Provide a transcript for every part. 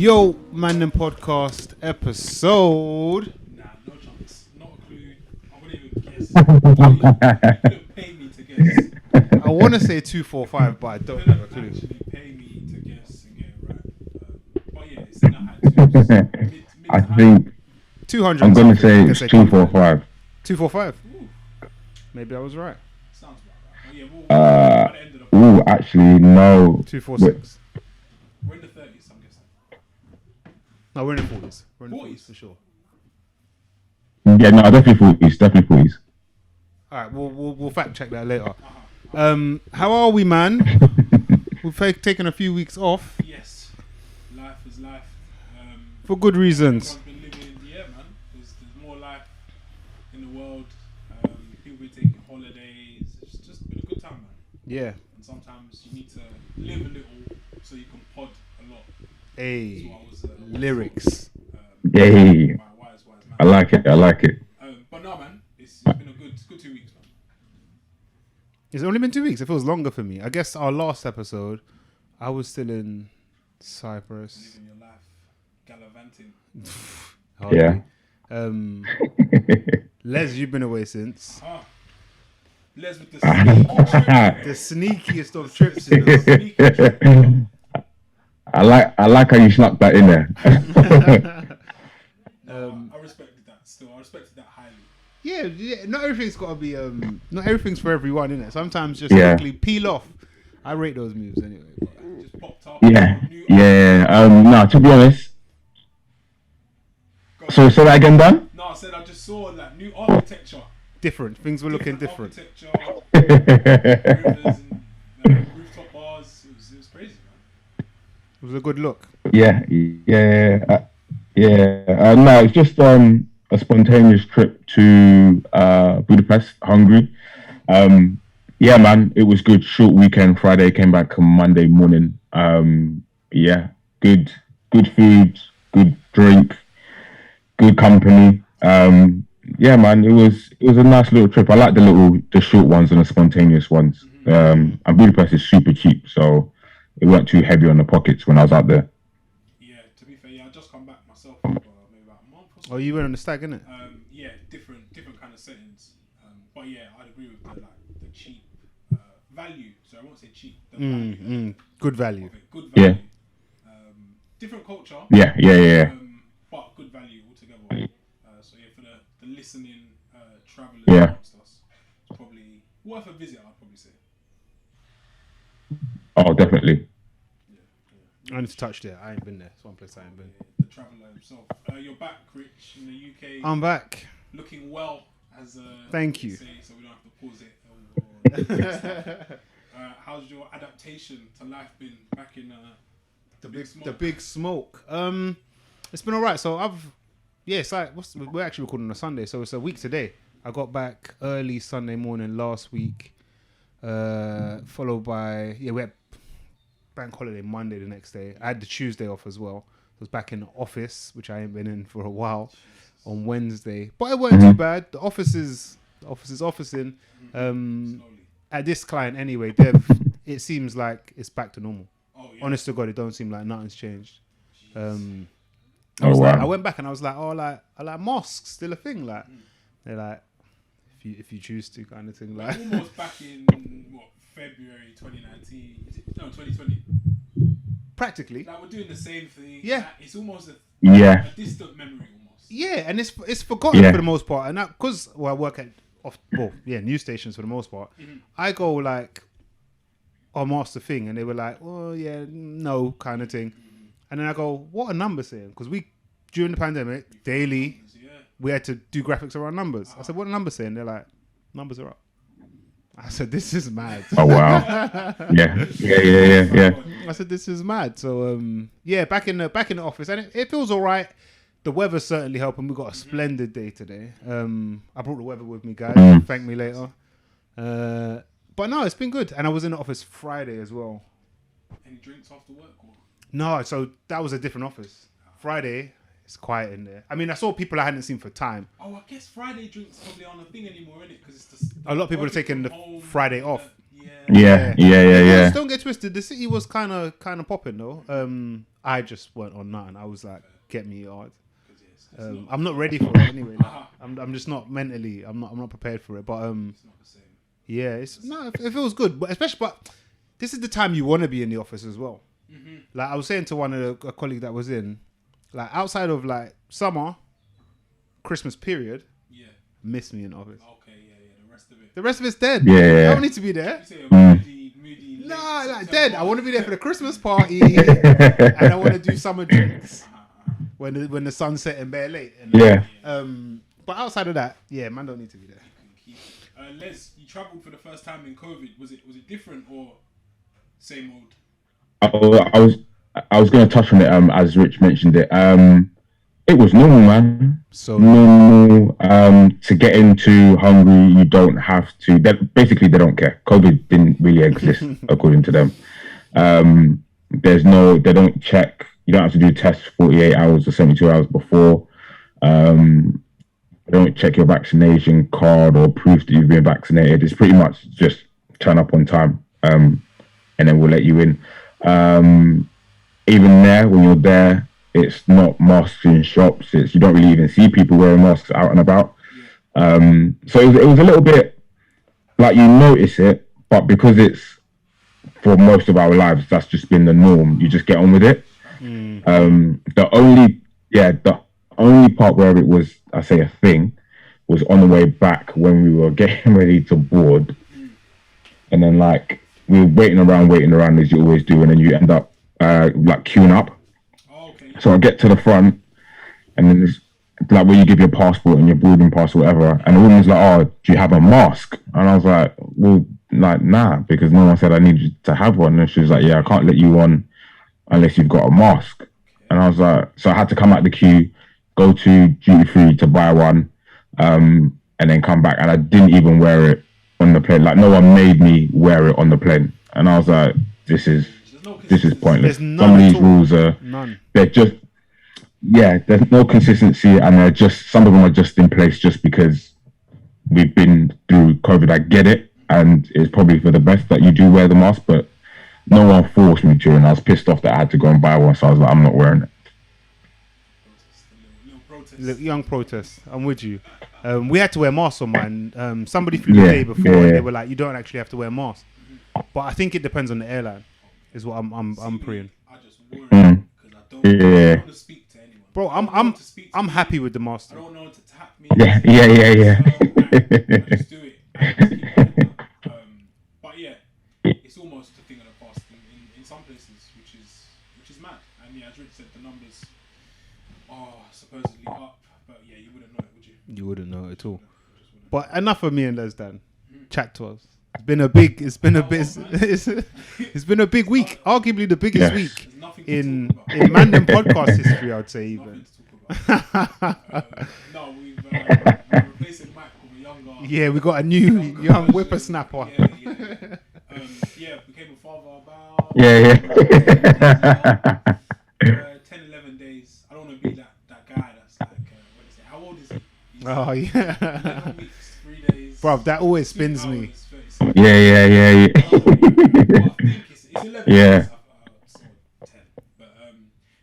Yo, Mandem Podcast episode. Nah, no chance. Not a clue. I wouldn't even guess. You couldn't pay me to guess. I want to say 245, but I don't have a clue. Actually pay me to guess and get it right. But yeah, it's in the high twos. I think 200. I'm going to say it's 245. 245. Maybe I was right. Sounds about right. But yeah, we'll at the end of the Ooh, actually, no. 246. We're in the 30s, I'm guessing. No, we're in the 40s. We're in the 40s 40s? for sure. Yeah, no, definitely 40s. All right, we'll fact check that later. How are we, man? We've taken a few weeks off Yes. Life is life. for good reasons. Everyone's been living, yeah, man. There's more life in the world. People been taking holidays. It's just been a good time, man. Yeah. And sometimes you need to live a little so you can pod a lot. Hey, That's what I was, lyrics. Yay. Wise man. I like it. But no, man, it's been a good 2 weeks, man. It's only been 2 weeks. It feels longer for me. I guess our last episode, I was still in Cyprus. Living your life, gallivanting. Hardly. Yeah. Les, you've been away since. Les with the sneaky The sneakiest of trips. You know? sneaky trip. I like how you snuck that in there. I respected that still. I respected that highly. Yeah. Not everything's got to be. Not everything's for everyone, innit? Sometimes just Yeah. quickly peel off. I rate those moves anyway. But Just popped up. Yeah. No, to be honest. So say that again, Dan? No, I said I just saw like new architecture. different. Things were looking different. Architecture, rivers and rooftop bars. It was crazy, man. It was a good look. Yeah. No, it's just a spontaneous trip to Budapest, Hungary. Yeah, man, it was good. Short weekend. Friday, came back on Monday morning. Yeah, good food, good drink, good company. Yeah, man, it was a nice little trip. I like the short ones and the spontaneous ones. And Budapest is super cheap, so it weren't too heavy on the pockets when I was out there. Yeah, to be fair, I just come back myself maybe about a month or so. Oh, you went on the stag, innit? Yeah, different kind of settings. But yeah, I'd agree with the cheap value. So I won't say cheap. The value Good value. of it. Good value. Different culture. Yeah. But good value altogether. So yeah, for the listening travelers Yeah. amongst us, it's probably worth a visit. I'd probably say. Oh, definitely. I need to touch there. I ain't been there. It's one place I ain't been. The traveller himself. You're back, Rich, in the UK. I'm back. Looking well, as Thank we you. say, so we don't have to pause it. How's your adaptation to life been back in The big smoke. It's been alright. So it's like we're actually recording on a Sunday, so it's a week today. I got back early Sunday morning last week, followed by we had bank holiday Monday the next day. I had the Tuesday off as well. I was back in the office, which I ain't been in for a while, on Wednesday. But it wasn't too bad. The office is officing. At this client anyway, it seems like it's back to normal. Oh, yeah. Honest to God, it don't seem like nothing's changed. Wow. I went back and I was like, I like mosques still a thing. Like they're like, if you choose to, kind of thing. Like Almost back in February 2019? No, 2020. practically. Like we're doing the same thing. Yeah. Like, it's almost a distant memory almost. Yeah, and it's forgotten for the most part. And because I work at news stations for the most part, I go like, oh, master thing, and they were like, oh yeah, no, kind of thing. And then I go, what are numbers saying? Because during the pandemic, daily, we had to do graphics around numbers. I said, what are numbers saying? They're like, numbers are up. I said, this is mad. Oh wow. Yeah. I said, this is mad. So back in the office, and it feels all right. The weather's certainly helping. We got a splendid day today. I brought the weather with me, guys. Thank me later. But no, it's been good. And I was in the office Friday as well. Any drinks after work? Or? No, so that was a different office. Friday, it's quiet in there. I mean, I saw people I hadn't seen for time. Oh, I guess Friday drinks probably aren't a thing anymore, innit? Because it's A lot of people are taking the Friday off. Yeah. Don't get twisted. The city was kind of popping though. I just weren't on nothing. I was like, get me hard. 'Cause, yeah, it's I'm not ready for it anyway. Like, I'm just not mentally. I'm not prepared for it. But it's not the same. yeah, it feels good. But this is the time you want to be in the office as well. Mm-hmm. Like I was saying to a colleague that was in, like outside of like summer, Christmas period, miss me in office. Okay, yeah. The rest of it's dead. Yeah. I don't need to be there. You say a moody. Nah, like dead. I want to be there for the Christmas party, and I want to do summer drinks when the sun's setting bare late. And, but outside of that, yeah, man, don't need to be there. Les, you travelled for the first time in COVID. Was it different or same old? I was going to touch on it as Rich mentioned it. It was normal, man. So normal. To get into Hungary, you don't have to. They don't care. COVID didn't really exist according to them. They don't check. You don't have to do tests 48 hours or 72 hours before. They don't check your vaccination card or proof that you've been vaccinated. It's pretty much just turn up on time, and then we'll let you in. Even there, when you're there, it's not masks in shops. You don't really even see people wearing masks out and about. So it was a little bit like you notice it, but because it's for most of our lives, that's just been the norm. You just get on with it. The only part where it was, I say, a thing, was on the way back when we were getting ready to board, and then like we were waiting around as you always do, and then you end up like queuing up. So I get to the front, and then there's like where you give your passport and your boarding pass or whatever, and the woman's like, "Oh, do you have a mask?" And I was like, "Well, like nah, because no one said I needed to have one." And she was like, "Yeah, I can't let you on unless you've got a mask." And I was like, so I had to come out the queue, go to duty free to buy one, and then come back, and I didn't even wear it on the plane. Like no one made me wear it on the plane, and I was like, this is pointless. Some of these rules they're just, there's no consistency, and they're just, some of them are just in place just because we've been through COVID. I get it, and it's probably for the best that you do wear the mask, but no one forced me to, and I was pissed off that I had to go and buy one, so I was like, I'm not wearing it. Young protest. I'm with you. We had to wear masks on mine. Somebody flew the day before, and they were like, you don't actually have to wear masks. But I think it depends on the airline, is what I'm praying. I just worry because I don't want to speak to anyone. Bro, I'm happy with the mask. I don't know to tap me. Yeah. I just do it. But yeah, it's almost a thing of the past in some places, which is mad. And yeah, as Rich said, the numbers are supposedly up, but yeah, you wouldn't know it, would you? You wouldn't know it at all. But enough of me and Les Dan. Chat to us. It's been a big week. Arguably the biggest week in Mandem Podcast history, I'd say even. No, we're replacing Mike with a younger. Yeah, we got a new young whippersnapper. Yeah, became a father about 10, 11 days. I don't want to be that guy that's like, what is it? How old is he? He's 11 weeks, 3 days. Bro, that always spins me. Yeah. I think it's 11 days. So 10. But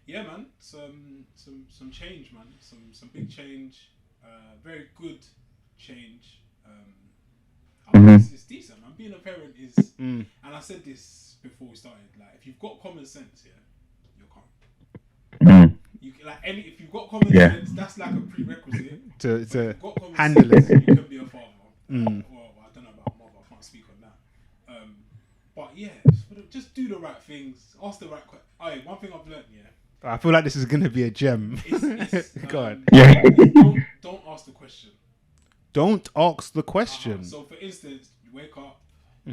yeah, man, some change, man. Some big change. Very good change. It's decent, man. Being a parent is, and I said this before we started. Like, if you've got common sense, you're calm. You like if you've got common sense, that's like a prerequisite to handle it. You can be a father. Well, I don't know about mother. I can't speak on that. But yeah, just do the right things. Ask the right questions. One thing I've learned, I feel like this is gonna be a gem. Go on. Don't ask the question. Don't ask the question. So, for instance, you wake up.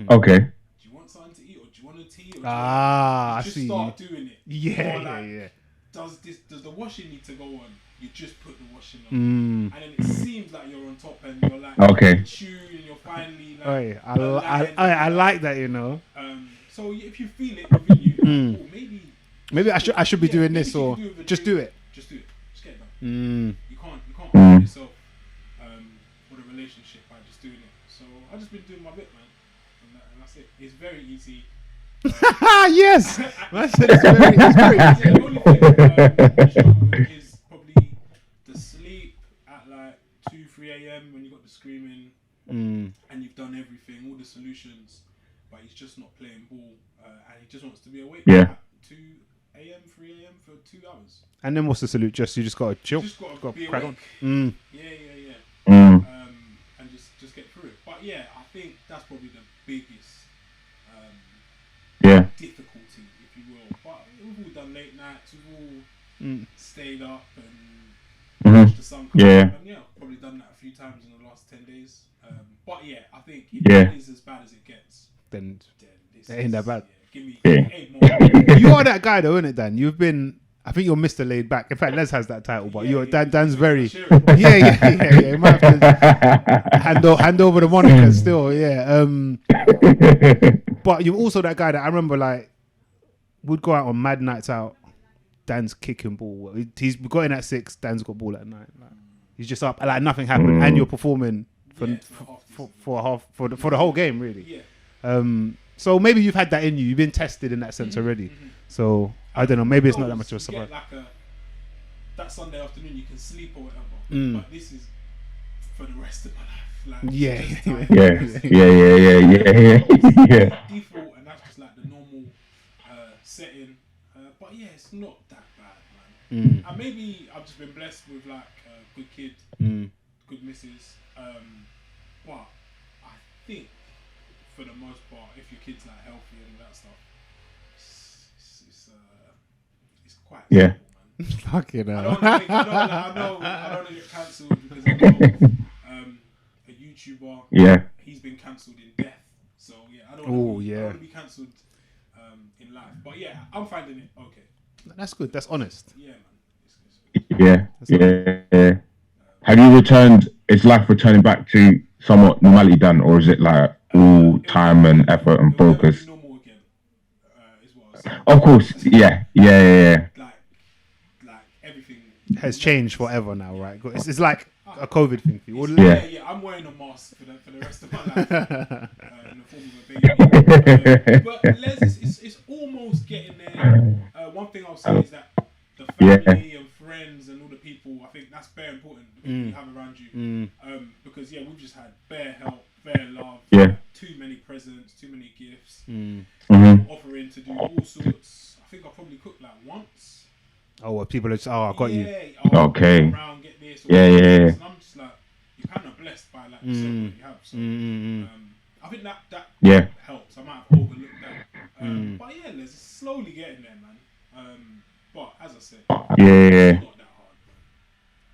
Okay. Do you want something to eat, or do you want a tea? Or I just see. Start doing it. Yeah. Does the washing need to go on? You just put the washing on, and then it seems like you're on top, and you're like tune, and you're finally like. I like that, you know. So if you feel it within you, maybe I should be doing this, or just do it. Just do it. Just get it done. You can't harm yourself with a relationship by just doing it. So I've just been doing my bit, man, and that's it. It's very easy. Yes. Man said it's very Yeah, the only thing I struggle with is probably the sleep at like 2, 3 a.m. when you got the screaming and you've done everything, all the solutions, but he's just not playing ball and he just wants to be awake at 2 a.m., 3 a.m. for 2 hours. And then what's the salute? You just gotta chill. Just gotta be crack awake. on. Yeah. And just get through it. But yeah, I think that's probably the biggest difficulty, if you will. But we've all done late nights. We've all stayed up and watched the sun come up. And I've probably done that a few times in the last 10 days. But yeah, I think if it is as bad as it gets, then this it ain't that bad. Give me 8 more. You are that guy though, isn't it, Dan? You've been. I think you're Mr. Laid Back. In fact, Les has that title, but Dan's very. Yeah. You might have to hand over the moniker still. Yeah. But you're also that guy that I remember like would go out on mad nights out. Dan's kicking ball. He's got in at 6. Dan's got ball at 9. Like, he's just up like nothing happened, and you're performing for the whole game, really. Yeah. So maybe you've had that in you. You've been tested in that sense already. So I don't know. Maybe it's not that much of a surprise. Like that Sunday afternoon, you can sleep or whatever. But this is for the rest of my life. Like, Yeah. Default, and that's just like the normal setting. But yeah, it's not that bad, man. And maybe I've just been blessed with like a good kid, good missus. But I think for the most part, if your kid's like healthy and all that stuff, it's quite simple, man. Fucking hell. I don't want to get cancelled because I know a YouTuber. Yeah. He's been cancelled in death. So yeah, I don't want to be cancelled in life. But yeah, I'm finding it okay. That's good. That's honest. Yeah, man. Yeah. Have you returned? Is life returning back to somewhat normality done, or is it like all time and effort and focus? Normal again, is what I was saying. Of course. Yeah. Like everything Has changed forever now, right? It's like a COVID thing for you. Yeah. I'm wearing a mask for the rest of my life in the form of a baby. But Les, it's almost getting there. One thing I'll say is that the family and friends and all the people, I think that's very important that you have around you. Because we've just had bare help, bare love, too many presents, too many gifts, offering to do all sorts. I think I probably cooked like once. Oh, well, people are just, I got you. Okay. Around, get this, Yeah. and I'm just like, you're kind of blessed by like the circle that you have. So I think that helps. I might have overlooked that. But yeah, it's slowly getting there, man. But as I said, it's not that hard.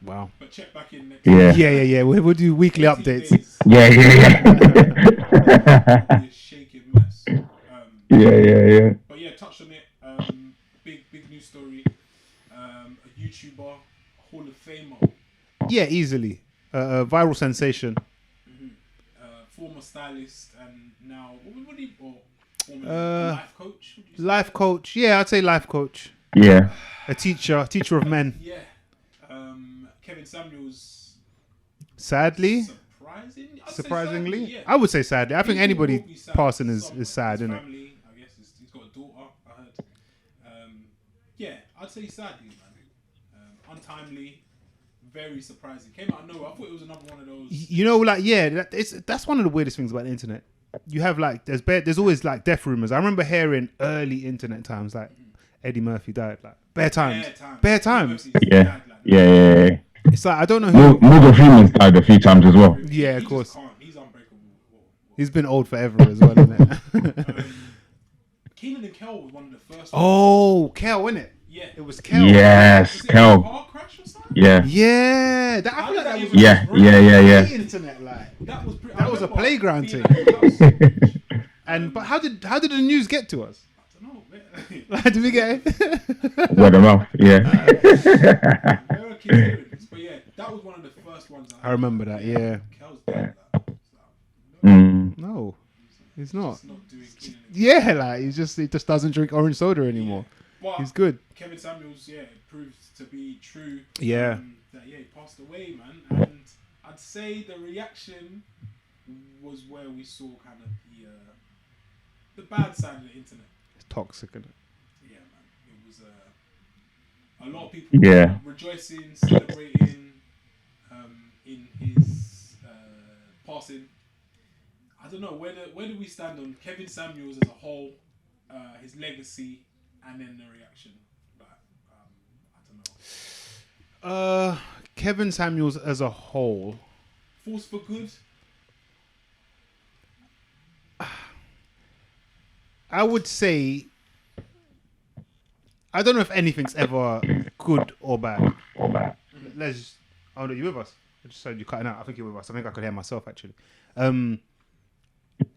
Wow. But check back in next week. Yeah. We'll do weekly updates. Yeah. Be a shaking mess. Yeah. But yeah, touched on it. Big news story. A YouTuber, Hall of Famer. Yeah, easily. Viral sensation. Former stylist and now life coach. Life coach. Yeah, I'd say life coach. Yeah. A teacher of men. Yeah. Kevin Samuels. Sadly. Surprisingly, yeah. I would say sadly. I think anybody passing is sad, isn't it? Family, I guess he's got a daughter. I heard. I'd say sadly, man. Untimely. Very surprising. Came out of nowhere. I thought it was another one of those. You know, like that's one of the weirdest things about the internet. You have like there's always like death rumors. I remember hearing early internet times like Eddie Murphy died, like bare times. Yeah. It's like I don't know who. Morgan Freeman's died a few times as well. Yeah, of course. He's unbreakable. He's been old forever as well, isn't it? Kenan and Kel was one of the first. Oh, Kel, wasn't it? Yeah. It was Kel. Yes, Kel. Car crash or something? Yeah. Yeah. I feel like that was Yeah. internet, like that was a playground thing. But how did the news get to us? I don't know, man. Like, did we get it? Word of mouth. Yeah. There are kids hearing this, but yeah, that was one of the first ones. I remember that. Yeah. Kel's dead. No, he's not. Not doing Kenan and Yeah, like he just doesn't drink orange soda anymore. But he's good. Kevin Samuels, proved to be true. Yeah. He passed away, man. And I'd say the reaction was where we saw kind of the bad side of the internet. It's toxic, isn't it? Yeah, man. It was a lot of people rejoicing, celebrating in his passing. I don't know, where do we stand on Kevin Samuels as a whole, his legacy, and then the reaction? Like, I don't know. Kevin Samuels as a whole. Force for good? I would say, I don't know if anything's ever good or bad. Let's. Oh no, you with us? I just said you cutting out. I think you're with us. I think I could hear myself actually.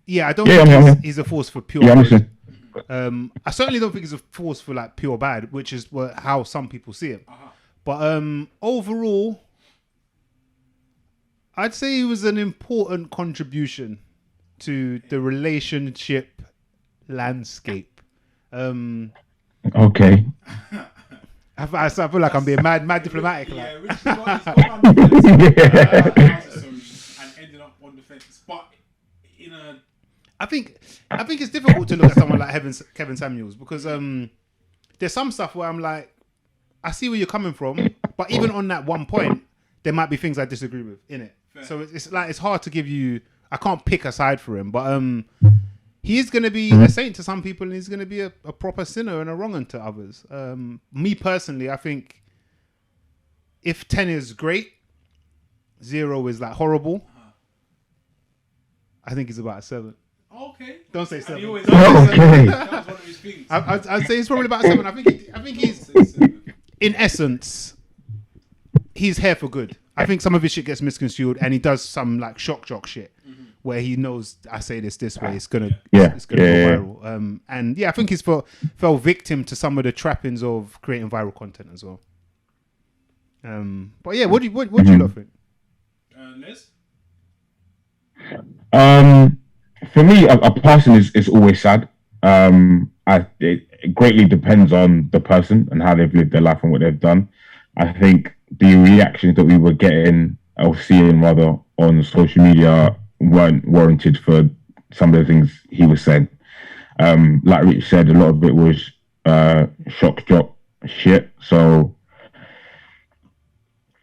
Yeah, I don't think he's a force for pure good. I certainly don't think he's a force for like pure bad, which is how some people see him. But overall, I'd say he was an important contribution to the relationship landscape. Okay. I feel like I'm being mad diplomatic. Yeah, like. Rich's gone on the fence, and ended up on the fence. But in a, I think it's difficult to look at someone like Kevin Samuels because there's some stuff where I'm like, I see where you're coming from, but even on that one point, there might be things I disagree with in it. Fair. So it's like it's hard to give you. I can't pick a side for him, but he is going to be a saint to some people, and he's going to be a proper sinner and a wrong 'un to others. Me personally, I think if 10 is great, 0 is like horrible. I think he's about a 7. Okay. Don't say 7. Okay. That was one of his things. I'd say he's probably about a 7. I think he's, in essence, he's here for good. I think some of his shit gets misconstrued, and he does some like shock jock shit where he knows I say this way, it's gonna go viral. And yeah, I think he's fell victim to some of the trappings of creating viral content as well. But yeah, what do you lot think? Les? For me, a person is always sad. It greatly depends on the person and how they've lived their life and what they've done. I think the reactions that we were getting or seeing rather on social media weren't warranted for some of the things he was saying. Like Rich said, a lot of it was shock jock shit. So,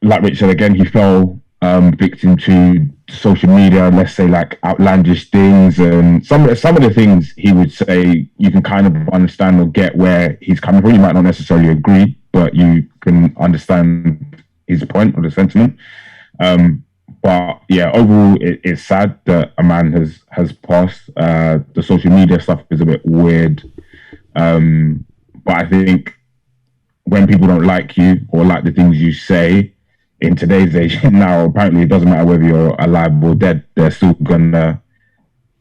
like Rich said again, he fell victim to social media, let's say like outlandish things, and some of the things he would say you can kind of understand or get where he's coming from. You might not necessarily agree, but you can understand his point or the sentiment. But yeah, overall, it's sad that a man has passed. The social media stuff is a bit weird, but I think when people don't like you or like the things you say, in today's age now, apparently it doesn't matter whether you're alive or dead. They're still gonna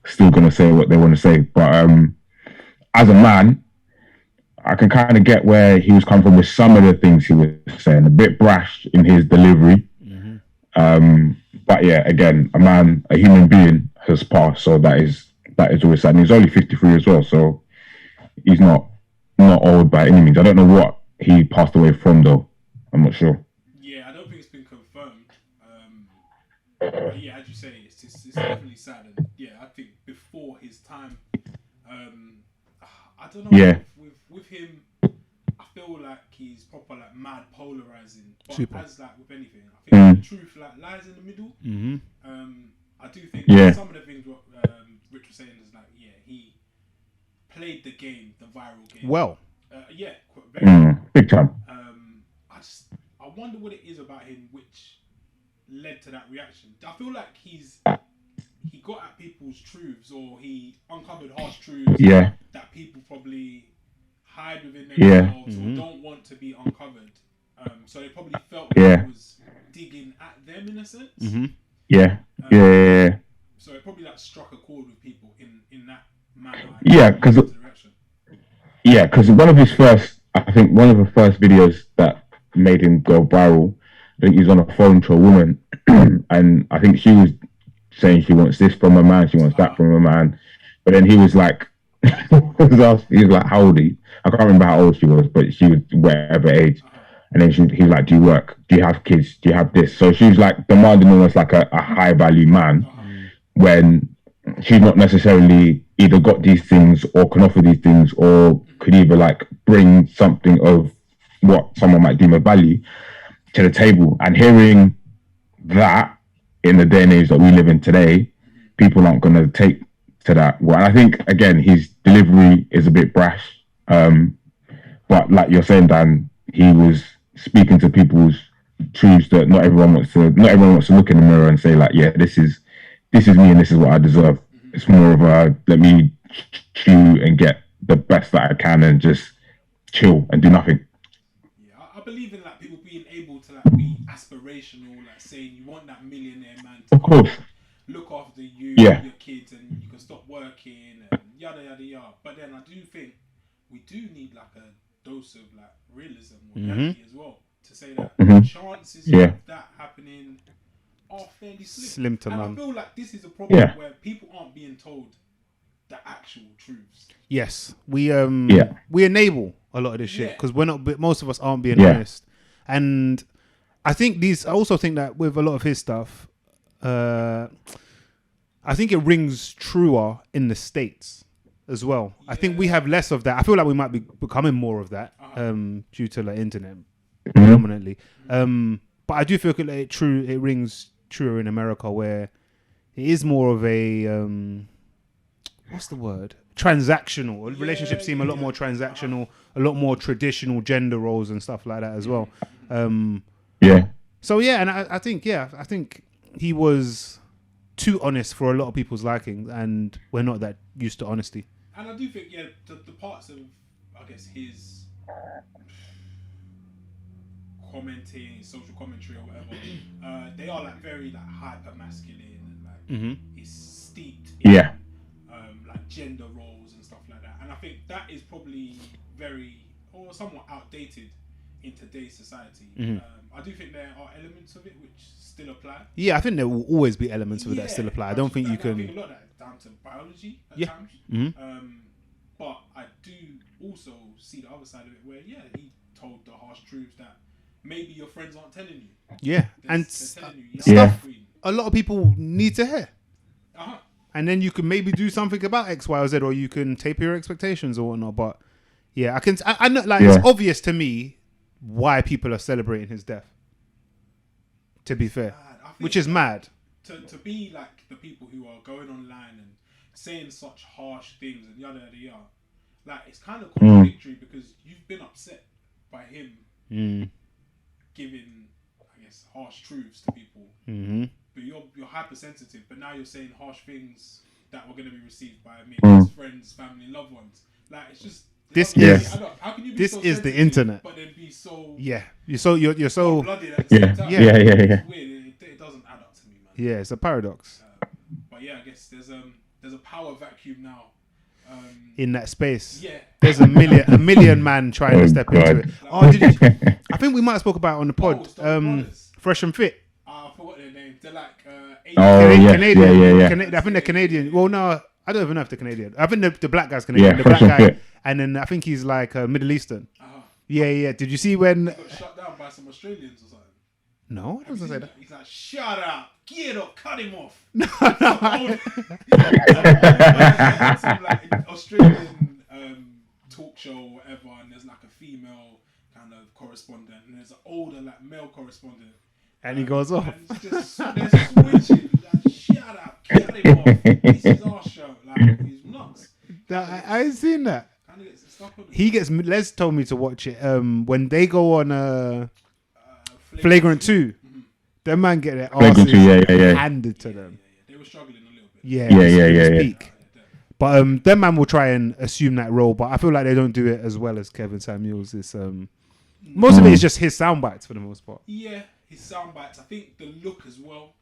say what they want to say. But as a man, I can kind of get where he was coming from with some of the things he was saying. A bit brash in his delivery. But yeah, again, a human being has passed, so that is always sad. And he's only 53 as well, so he's not old by any means. I don't know what he passed away from though. I'm not sure. Yeah, I don't think it's been confirmed. But yeah, as you say, it's definitely sad. And yeah, I think before his time, I don't know. Yeah. With him, I feel like he's proper like mad polarizing. But Super. as like with anything, I think the truth like lies in the middle. I do think some of the things what Rich was saying is like, yeah, he played the game, the viral game. Well. Very big time. I wonder what it is about him which led to that reaction. I feel like he got at people's truths, or he uncovered harsh truths that people probably hide within themselves or don't want to be uncovered. So they probably felt like he was digging at them in a sense. So it probably like struck a chord with people in that manner. Because one of the first videos that made him go viral, I think he was on a phone to a woman, and I think she was saying she wants this from a man, she wants that from a man, but then he was like, he was like, how old are you? I can't remember how old she was, but she was whatever age. And then he was like, do you work? Do you have kids? Do you have this? So she was like demanding almost like a high value man when she's not necessarily either got these things or can offer these things or could either like bring something of what someone might deem a value to the table. And hearing that in the day and age that we live in today, people aren't going to take to that. Well, and I think again, his delivery is a bit brash. But like you're saying, Dan, he was speaking to people's truths that not everyone wants to look in the mirror and say like, yeah, this is me and this is what I deserve. It's more of a let me chew and get the best that I can and just chill and do nothing. Yeah, I believe in like people being able to like be aspirational, like saying you want that millionaire man to Of course. look after you, Yeah. your kids, and you can stop working and yada yada yada. But then I do think we do need like a dose of like realism or reality as well to say that chances of that happening are fairly slim to and none. I feel like this is a problem where people aren't being told the actual truths. Yes, we enable a lot of this shit because we're not. Most of us aren't being honest, and I also think that with a lot of his stuff, I think it rings truer in the States as well. Yeah. I think we have less of that. I feel like we might be becoming more of that due to the internet predominantly. But I do feel like it rings truer in America where it is more of a what's the word? Transactional. Relationships seem a lot more transactional, a lot more traditional gender roles and stuff like that as well. So and I think he was too honest for a lot of people's liking, and we're not that used to honesty. And I do think the parts of I guess his commenting, social commentary or whatever, they are like very like hyper masculine and like it's steeped in like gender roles and stuff like that. And I think that is probably very or somewhat outdated in today's society. I do think there are elements of it which still apply. Yeah, I think there will always be elements of it that still apply. I don't think you can. I think a lot of that is down to biology at times. But I do also see the other side of it where he told the harsh truths that maybe your friends aren't telling you. Yeah, they're telling you, stuff a lot of people need to hear. And then you can maybe do something about X, Y, or Z, or you can taper your expectations or whatnot. But yeah, I know, like it's obvious to me why people are celebrating his death. To be fair, which is mad. To be like the people who are going online and saying such harsh things and yada yada yada, like it's kind of contradictory because you've been upset by him giving, I guess, harsh truths to people. But you're hypersensitive, but now you're saying harsh things that were going to be received by maybe his friends, family, loved ones. Like it's just how can you be so is the internet, but then be so you're so blooded at the same time. It's weird. It doesn't add up to me, man. Yeah, it's a paradox. But I guess there's a power vacuum now. In that space, there's a million man trying to step into it. I think we might have spoke about it on the pod. Fresh and Fit. I forgot their name. They're like Canadian. I think they're Canadian. Well, no, I don't even know if they're Canadian. I think the black guy's Canadian. The black guy, and then I think he's like Middle Eastern. Yeah. Did you see when? He got shut down by some Australians or something. No, I doesn't say that. He's like, shut up, get up, cut him off. Some like Australian talk show or whatever, and there's like a female kind of correspondent, and there's an older like male correspondent. And he goes off. And they're switching. Like, shut up, cut him off. This is our show. Like, he's nuts. I ain't seen that. Les told me to watch it. When they go on Flagrant 2, them man get their asses handed to them. They were struggling a little bit. Yeah. But them man will try and assume that role, but I feel like they don't do it as well as Kevin Samuels. It's most of it is just his sound bites for the most part. Yeah, his sound bites. I think the look as well.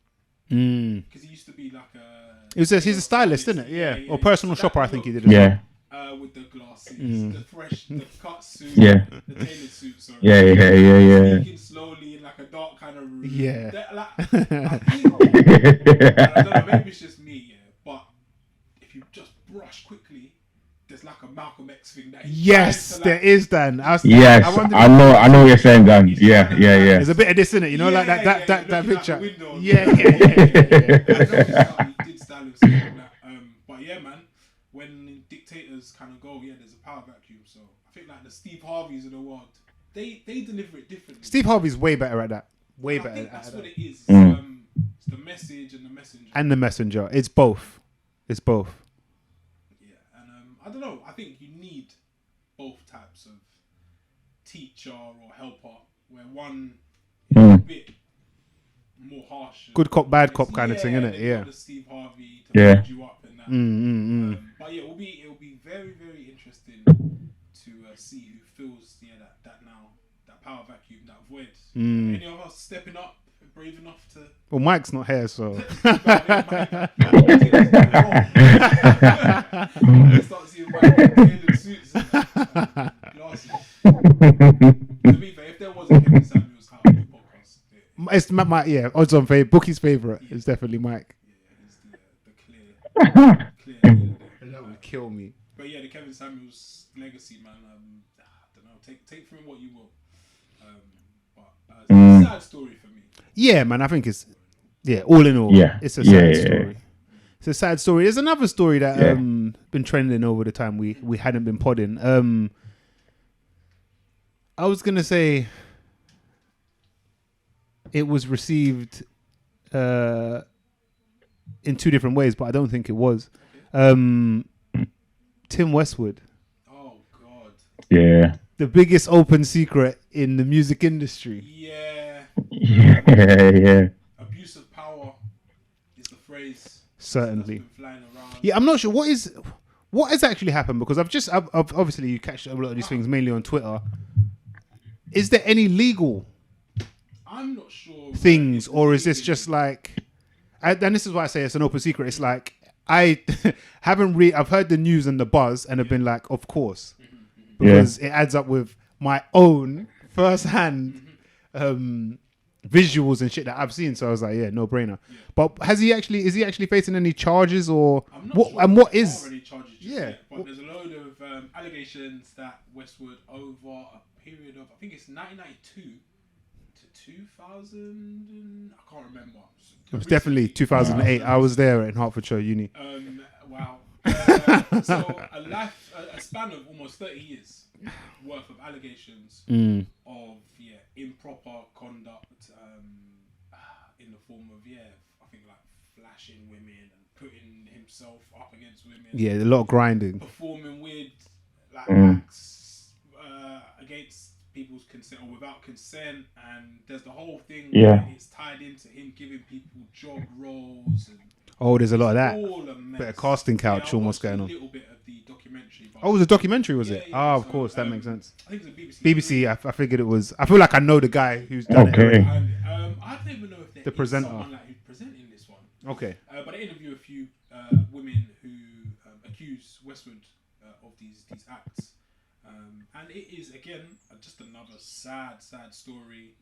Because he used to be like he's a stylist, isn't it? Yeah. Or personal shopper, I think he did as well. With the glasses, the cut suit, the tailored suit. Sorry. Speaking slowly in like a dark kind of room. I don't know, maybe it's just me, but if you just brush quickly, there's like a Malcolm X thing that there is, Dan. I know what you're saying, Dan. Yeah. There's a bit of this in it, you know, like that picture. Yeah. I know he did style himself like that. But yeah, man. when dictators kind of go, yeah, there's a power vacuum. So I think like the Steve Harveys of the world, they deliver it differently. Steve Harvey's way better at that. Way I better. think that's what it is. Mm. It's the message and the messenger. And the messenger. It's both. It's both. Yeah, and I don't know. I think you need both types of teacher or helper, where one is a bit more harsh. Good cop, bad cop kind of thing, isn't it? Yeah. The Steve Harvey to build you up and that. But yeah, it'll be very, very interesting to see who fills that power vacuum, that void. Any of us stepping up, brave enough to. Well, Mike's not here, so. Start seeing Mike in tailored suits and glasses. To be fair, if there was a Kevin Samuels How to podcast, It's my odds on Bookie's favourite is definitely Mike. Yeah, he's the clear leader there. That would kill me. But yeah, the Kevin Samuels legacy, man. I don't know. Take from it what you will. But it's a sad story for me. Yeah, man. I think it's all in all, it's a sad story. It's a sad story. There's another story that been trending over the time we hadn't been podding. I was gonna say it was received in two different ways, but I don't think it was. Tim Westwood. Oh God. Yeah. The biggest open secret in the music industry. Yeah. Yeah. Abuse of power is the phrase. Certainly. That's been flying around. Yeah, I'm not sure what has actually happened, because I've obviously you catch a lot of these things mainly on Twitter. Is there any legal I'm not sure things, or is this just like, and this is why I say it's an open secret. It's like I I've heard the news and the buzz and have been like, of course, because it adds up with my own first-hand visuals and shit that I've seen. So I was like, yeah, no brainer. But is he actually facing any charges, or I'm not what? sure And what there is? are any charges just Yeah. yet, but there's a load of allegations that Westwood, over a period of, I think it's 1992 to 2000, I can't remember. It was definitely 2008. I was there in Hertfordshire Uni. Wow. So a span of almost 30 years worth of allegations of improper conduct in the form of I think like flashing women and putting himself up against women. Yeah, a lot of grinding. Performing weird acts against people's consent or without consent, and there's the whole thing where it's tied into him giving people job roles and there's a lot of that. all a mess. Bit of casting couch I almost watched going a on. little bit of the documentary. But Oh, it was a documentary, was it? Yeah, of so, course, that makes sense. I think it's a BBC. BBC, I figured it was. I feel like I know the guy who's done it. Okay. I don't even know if there The is presenter. someone like who's presenting this one. Okay. But I interview a few women who accuse Westwood of these acts. And it is, again, just another sad story.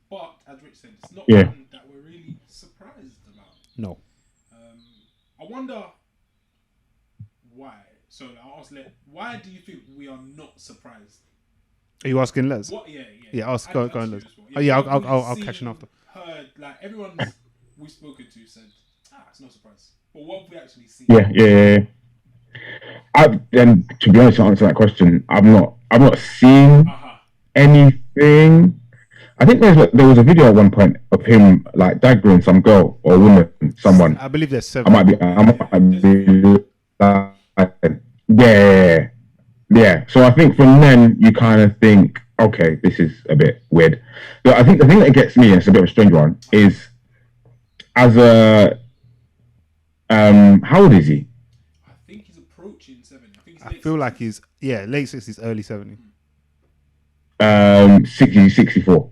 But, as Rich said, it's not one that we're really surprised about. No. I wonder why. So I'll ask Les, why do you think we are not surprised? Are you asking Les? What? Yeah. Yeah, go on, Les. Well. I'll catch him after. Heard, like, everyone we've spoken to said, it's no surprise. But what have we actually seen? Yeah. And to be honest, to answer that question, I'm not seeing anything. I think there was a video at one point of him like daggering some girl or woman, someone. I believe there's 7. I might be yeah. So I think from then you kind of think, okay, this is a bit weird. But I think the thing that gets me, and it's a bit of a strange one, is as a how old is he? I think he's approaching 70. I feel like he's late 60s, early 70s. 60, 64.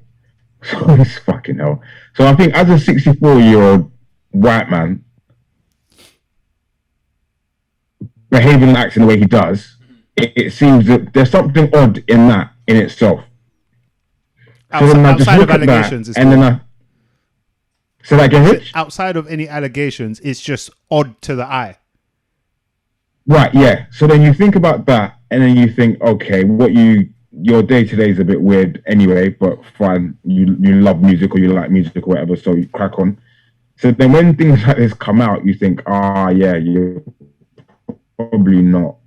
So it's fucking hell. So I think as a 64-year-old white man behaving and acting the way he does, it seems that there's something odd in that in itself. Outside of allegations, so that again, Rich? Outside of any allegations, it's just odd to the eye. Right, yeah. So then you think about that, and then you think, okay, your day-to-day is a bit weird anyway, but fine, you love music or you like music or whatever, so you crack on. So then when things like this come out, you think, you're probably not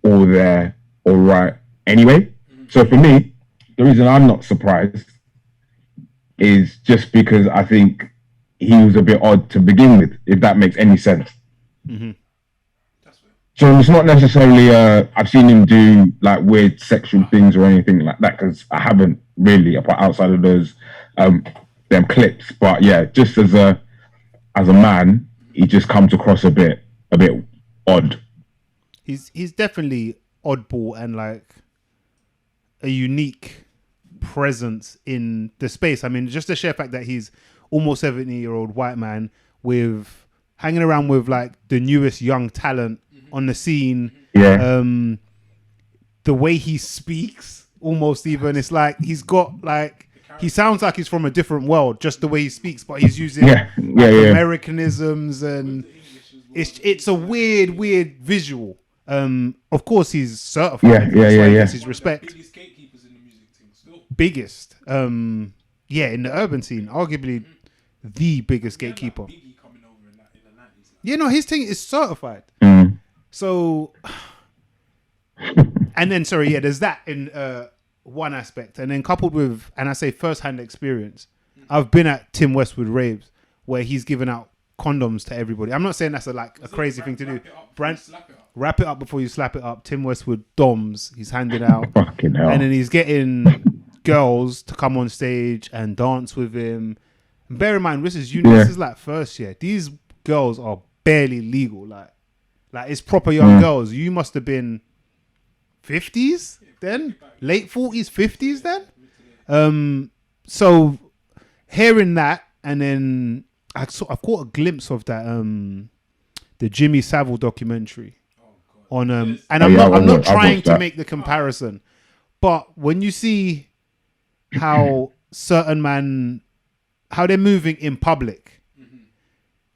all there all right anyway. So for me, the reason I'm not surprised is just because I think he was a bit odd to begin with, if that makes any sense. Mm-hmm. So it's not necessarily I've seen him do like weird sexual things or anything like that, because I haven't really, apart outside of those them clips. But yeah, just as a man, he just comes across a bit odd. He's definitely oddball and like a unique presence in the space. I mean, just the sheer fact that he's almost 70-year-old white man with hanging around with like the newest young talent on the scene. Yeah. The way he speaks, almost even, it's like he's got like, he sounds like he's from a different world, just the way he speaks, but he's using Americanisms, and it's a weird visual. Of course he's certified. Yeah. His respect. Biggest gatekeepers in the music thing still. Biggest. In the urban scene, arguably the biggest gatekeeper. Biggie coming over in the 90s. You know, his thing is certified. Mm. So, and then, there's that in one aspect. And then coupled with, and I say first-hand experience, I've been at Tim Westwood raves where he's giving out condoms to everybody. I'm not saying that's a crazy thing to do. Wrap it up before you slap it up. Tim Westwood DOMs, he's handing out. Fucking hell. And then he's getting girls to come on stage and dance with him. And bear in mind, this is like first year. These girls are barely legal. Like it's proper young girls. You must have been 50s then? Late 40s, 50s then? So hearing that, and then I've caught a glimpse of that the Jimmy Savile documentary on and I'm not trying to make the comparison, but when you see how how they're moving in public,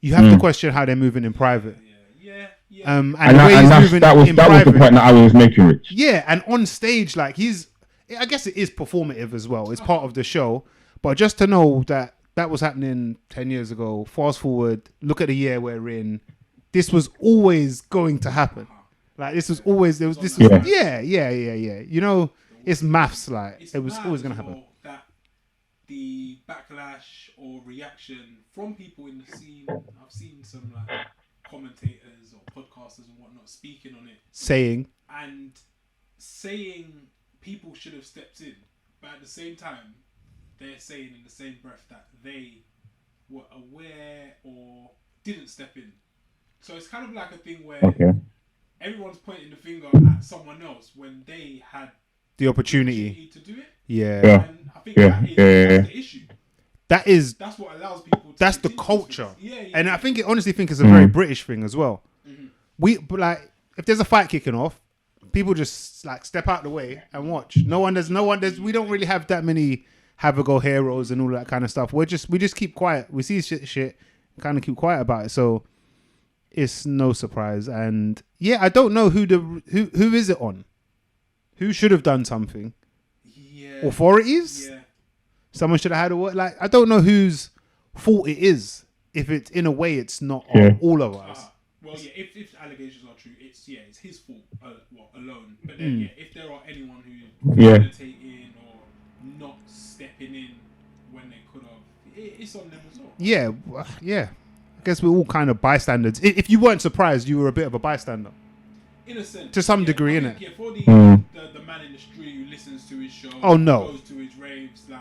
you have to question how they're moving in private. And that was the point that I was making, Rich. Yeah, and on stage, like I guess it is performative as well. It's part of the show. But just to know that was happening 10 years ago, fast forward, look at the year we're in, this was always going to happen. Like this was always, yeah. You know, it's maths, like it was always going to happen. That the backlash or reaction from people in the scene, I've seen some like commentators or podcasters and whatnot speaking on it, saying people should have stepped in, but at the same time they're saying in the same breath that they were aware or didn't step in. So it's kind of like a thing where everyone's pointing the finger at someone else when they had the opportunity to do it. Yeah. And I think that's the issue. That's what allows people to, that's the culture. Yeah. And I honestly think it's a very British thing as well. But like, if there's a fight kicking off, people just like step out the way and watch. We don't really have that many have a go heroes and all that kind of stuff. We just keep quiet. We see shit, kind of keep quiet about it. So it's no surprise. And yeah, I don't know who is it on? Who should have done something? Yeah. Authorities? Yeah. Someone should have had a word. Like, I don't know whose fault it is. If it's in a way, it's not on all of us. If the allegations are true, it's his fault alone. But then if there are anyone who hesitating or not stepping in when they could have, it's on them as well. Yeah. I guess we're all kind of bystanders. If you weren't surprised, you were a bit of a bystander. In a sense. To some degree, innit? Yeah, for the man in the street who listens to his show, goes to his raves, like,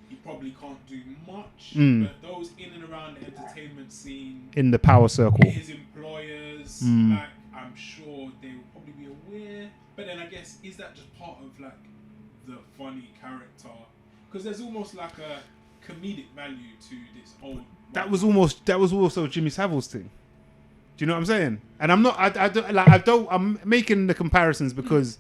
he probably can't do much. But those in and around the entertainment scene, in the power circle, his employers, like, I'm sure they will probably be aware. But then I guess, is that just part of like the funny character? Because there's almost like a comedic value to this old. That was also Jimmy Savile's thing. Do you know what I'm saying? And I'm making the comparisons because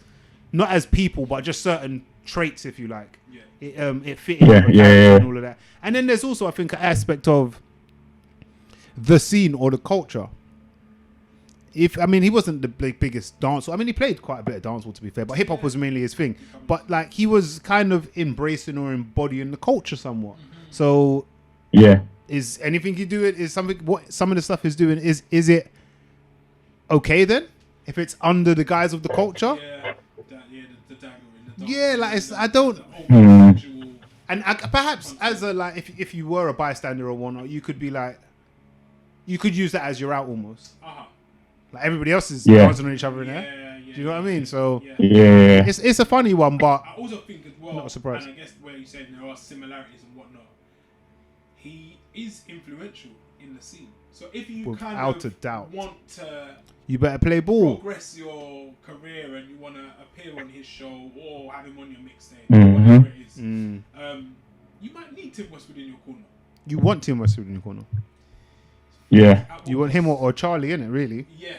not as people, but just certain traits, if you like. Yeah. It fit in and all of that. And then there's also, I think, an aspect of the scene or the culture. He wasn't the biggest dancer. I mean, he played quite a bit of dancehall, to be fair, but hip hop was mainly his thing. But like, he was kind of embracing or embodying the culture somewhat. So is anything you do it is something? What some of the stuff he's doing is it okay then? if it's under the guise of the culture. Yeah, the dagger in the dark. Yeah, like it's, I don't. And perhaps as a like, if you were a bystander or whatnot, you could be like, you could use that as your out almost. Like everybody else is dancing on each other in there. Do you know what I mean? So it's a funny one, but I also think as well, not a surprise. and I guess where you said there are similarities and whatnot, he is influential in the scene. So if you without a doubt want to, you better play ball. Progress your career, and you want to appear on his show or have him on your mixtape, or whatever it is. You might need Tim Westwood in your corner. You want Tim Westwood in your corner. Yeah. You want him or Charlie, innit? Really? Yeah.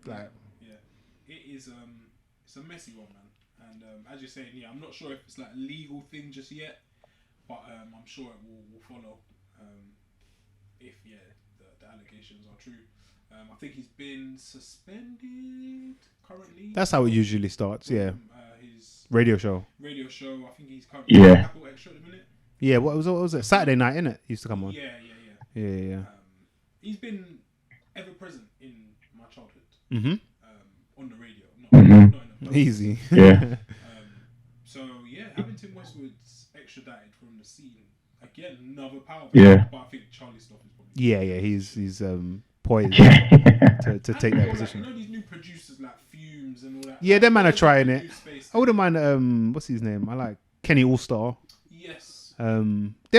Like. Yeah. It is. It's a messy one, man. And as you're saying, I'm not sure if it's like a legal thing just yet, but I'm sure it will follow. If the allegations are true. I think he's been suspended currently. That's how it usually starts. Yeah. His radio show. I think he's currently Apple Extra at the minute. Yeah. What was it? Saturday night, innit? Used to come on. Yeah. He's been ever present in my childhood. On the radio. Not in the Easy. Yeah. So having Tim Westwood's extradited from the scene again, another power. Yeah. But I think Charlie stuff is probably. Yeah. He's poised to take that position. You know these new producers like Fumes and all that. Yeah, them man are trying it. I wouldn't mind. What's his name? I like Kenny Allstar. Yes. There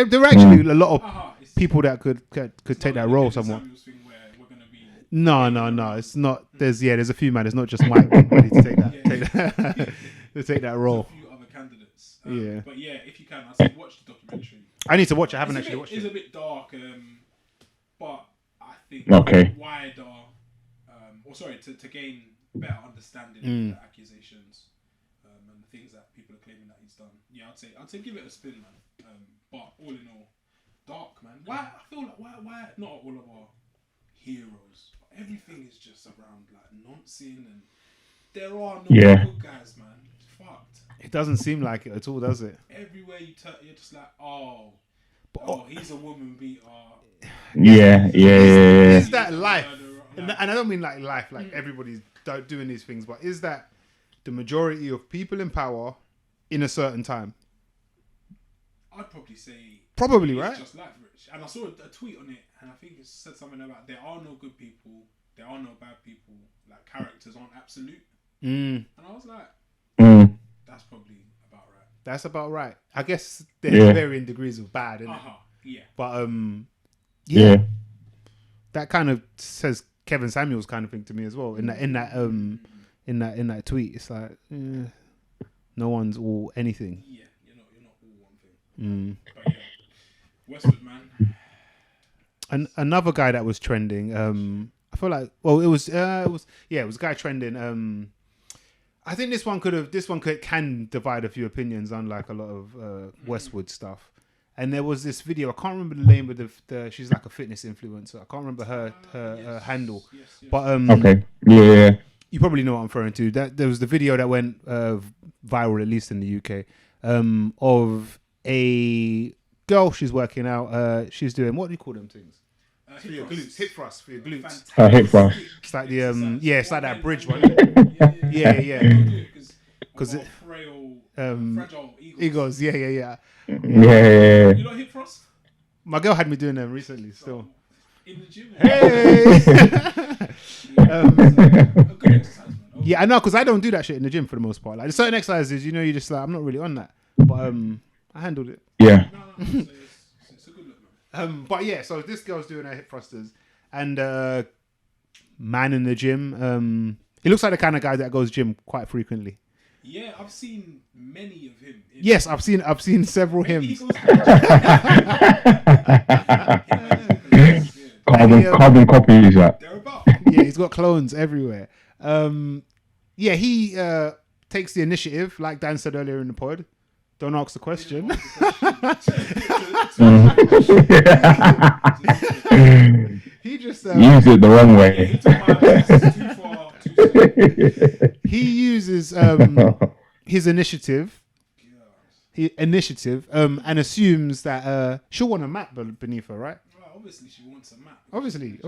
are actually a lot of people that could take that role somewhat. No, it's not. There's a few man. It's not just Mike ready to take that to take that role. There's a few other candidates. But if you can, I say watch the documentary. I need to watch it. I haven't actually watched it. It's a bit dark, but I think wider. To gain better understanding of the accusations and the things that people are claiming that he's done. Yeah, I'd say give it a spin, man. But all in all, dark, man. Why I feel like why not all of our heroes? Everything is just around like nonsense, and there are no good guys, man. It's fucked. It doesn't seem like it at all, does it? Everywhere you turn, you're just like, he's a woman beater. Is that life? And I don't mean like life, like everybody's doing these things, but is that the majority of people in power in a certain time? I'd probably say right? Just life, Rich. And I saw a tweet on it, and I think it said something about there are no good people, there are no bad people. Like characters aren't absolute. And I was like, that's probably about right. That's about right. I guess there's varying degrees of bad, isn't it? Yeah. But that kind of says Kevin Samuels kind of thing to me as well. In that tweet, it's like no one's all anything. Yeah, you're not all one thing. But Westwood, man. And another guy that was trending. I feel like it was a guy trending. I think this one can divide a few opinions, unlike a lot of Westwood stuff. And there was this video. I can't remember the name of the. She's like a fitness influencer. I can't remember her handle. Yes. But okay, yeah. You probably know what I'm referring to. That there was the video that went viral, at least in the UK, of a girl. She's working out. She's doing, what do you call them things? For your glutes, hip thrust for your glutes. Hip thrust. It's like the it's like that bridge one. Yeah. Because fragile egos. Yeah. Yeah. You know hip thrust? My girl had me doing them recently. Still. In the gym. Hey. Yeah, I know, because I don't do that shit in the gym for the most part. Like certain exercises, you're just like, I'm not really on that, but I handled it. Yeah. No, it's a good look, man. But yeah, so this girl's doing her hip thrusters, and man in the gym. He looks like the kind of guy that goes gym quite frequently. Yeah, I've seen many of him. Yes, I've seen several hymns. Carbon copies that. They're about. Yeah, he's got clones everywhere. He takes the initiative, like Dan said earlier in the pod. Don't ask the question. He just used it the wrong way. He uses his initiative. And assumes that she'll want a map beneath her, right? Well, obviously she wants a map. Obviously,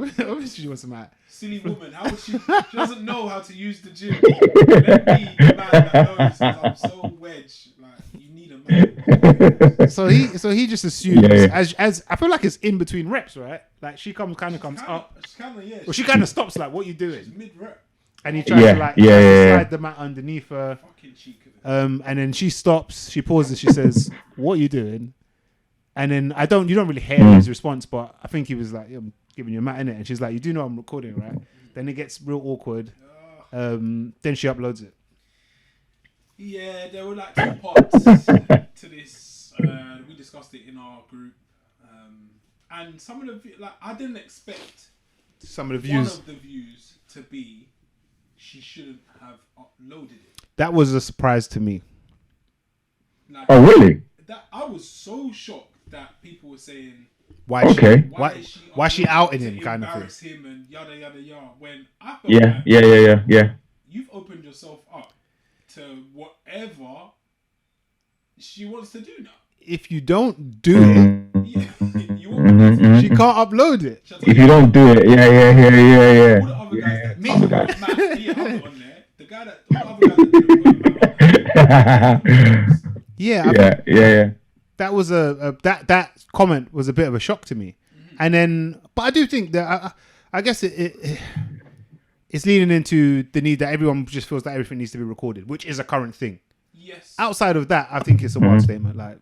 she wants some hat. Silly woman. How would she? She doesn't know how to use the gym. Let me, the man that knows. I'm so wedge. Like you need a man. So he just assumes as I feel like it's in between reps, right? Like she comes up. She kind of stops. Like, what you doing? Mid rep. And he tries to slide the mat underneath her. Fucking cheek of it. And then she stops. She pauses. She says, "What are you doing?" And then you don't really hear his response, but I think he was like, I'm giving you a mat, innit? And she's like, you do know I'm recording, right? Then it gets real awkward. Then she uploads it. Yeah, there were like 2 parts to this. We discussed it in our group. And some of the, like, I didn't expect some of the views. One of the views to be, she shouldn't have uploaded it. That was a surprise to me. Like, oh, really? I was so shocked that people were saying, why she outing him, kind of thing. Embarrass him and yada yada yada. When I felt yeah. You've opened yourself up to whatever she wants to do now. If you don't do it, she can't upload it. If you don't do it, yeah. All the other guys that Matt, on there, the guy that all the other guys that didn't yeah. That was that comment was a bit of a shock to me, and then, but I do think that I guess it's leading into the need that everyone just feels that everything needs to be recorded, which is a current thing. Yes. Outside of that, I think it's a wild statement. Like,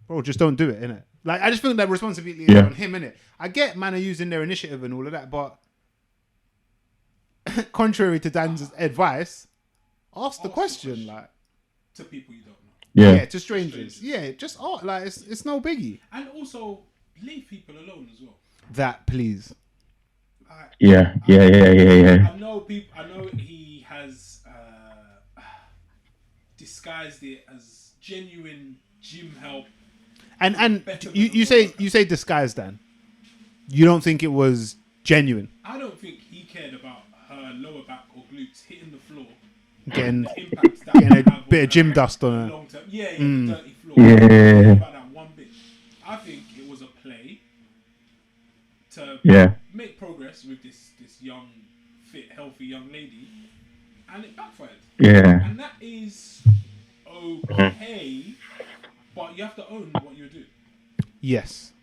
bro, just don't do it, innit? Like, I just think that responsibility is on him, innit? I get man are using their initiative and all of that, but contrary to Dan's advice, ask the question, like, to people you don't know. Yeah, to strangers. Yeah, just like it's no biggie. And also leave people alone as well. That, please. Yeah. I know he has disguised it as genuine gym help. And you say disguised, Dan. You don't think it was genuine? I don't think he cared about her lower back or glutes hitting the floor. Getting a bit of gym dust on her. The dirty floor. Yeah. About that one bit. I think it was a play to make progress with this young, fit, healthy young lady, and it backfired. Yeah. And that is okay, but you have to own what you're doing. Yes.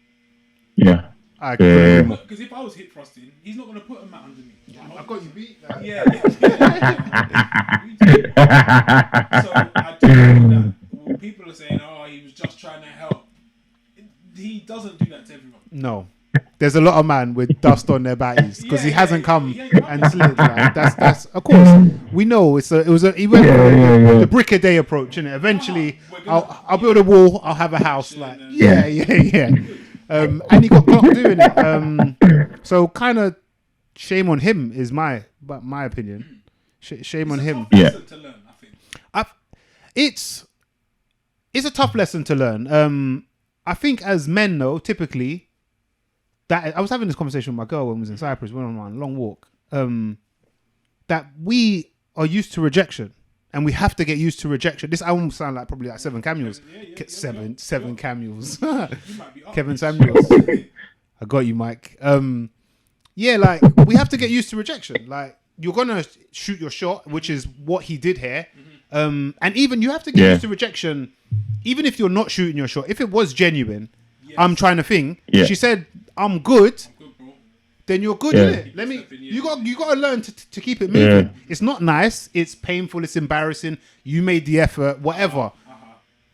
Yeah. I agree. Because if I was hip thrusting, he's not going to put a mat under me. I've got you beat. Yeah. So I do know that people are saying, "Oh, he was just trying to help." He doesn't do that to everyone. No, there's a lot of man with dust on their bodies because he hasn't come and slid. Like, that's of course we know he went for the brick a day approach, innit? Eventually, I'll build a wall, I'll have a house. Like yeah. And he got clocked doing it. So kind of shame on him is my opinion. Shame on him. Yeah. To learn, I think. It's a tough lesson to learn. I think as men, though, typically, that I was having this conversation with my girl when we was in Cyprus. We went on a long walk. That we are used to rejection, and we have to get used to rejection. This almost sound like probably like 7 Samuels. Seven Samuels. Kevin Samuels. I got you, Mike. Like we have to get used to rejection. Like you're gonna shoot your shot, which is what he did here. And even you have to get used to rejection, even if you're not shooting your shot. If it was genuine, I'm trying to think. She said, "I'm good." Bro. Then you're good, innit? You got to learn to keep it moving. It's not nice. It's painful. It's embarrassing. You made the effort. Whatever,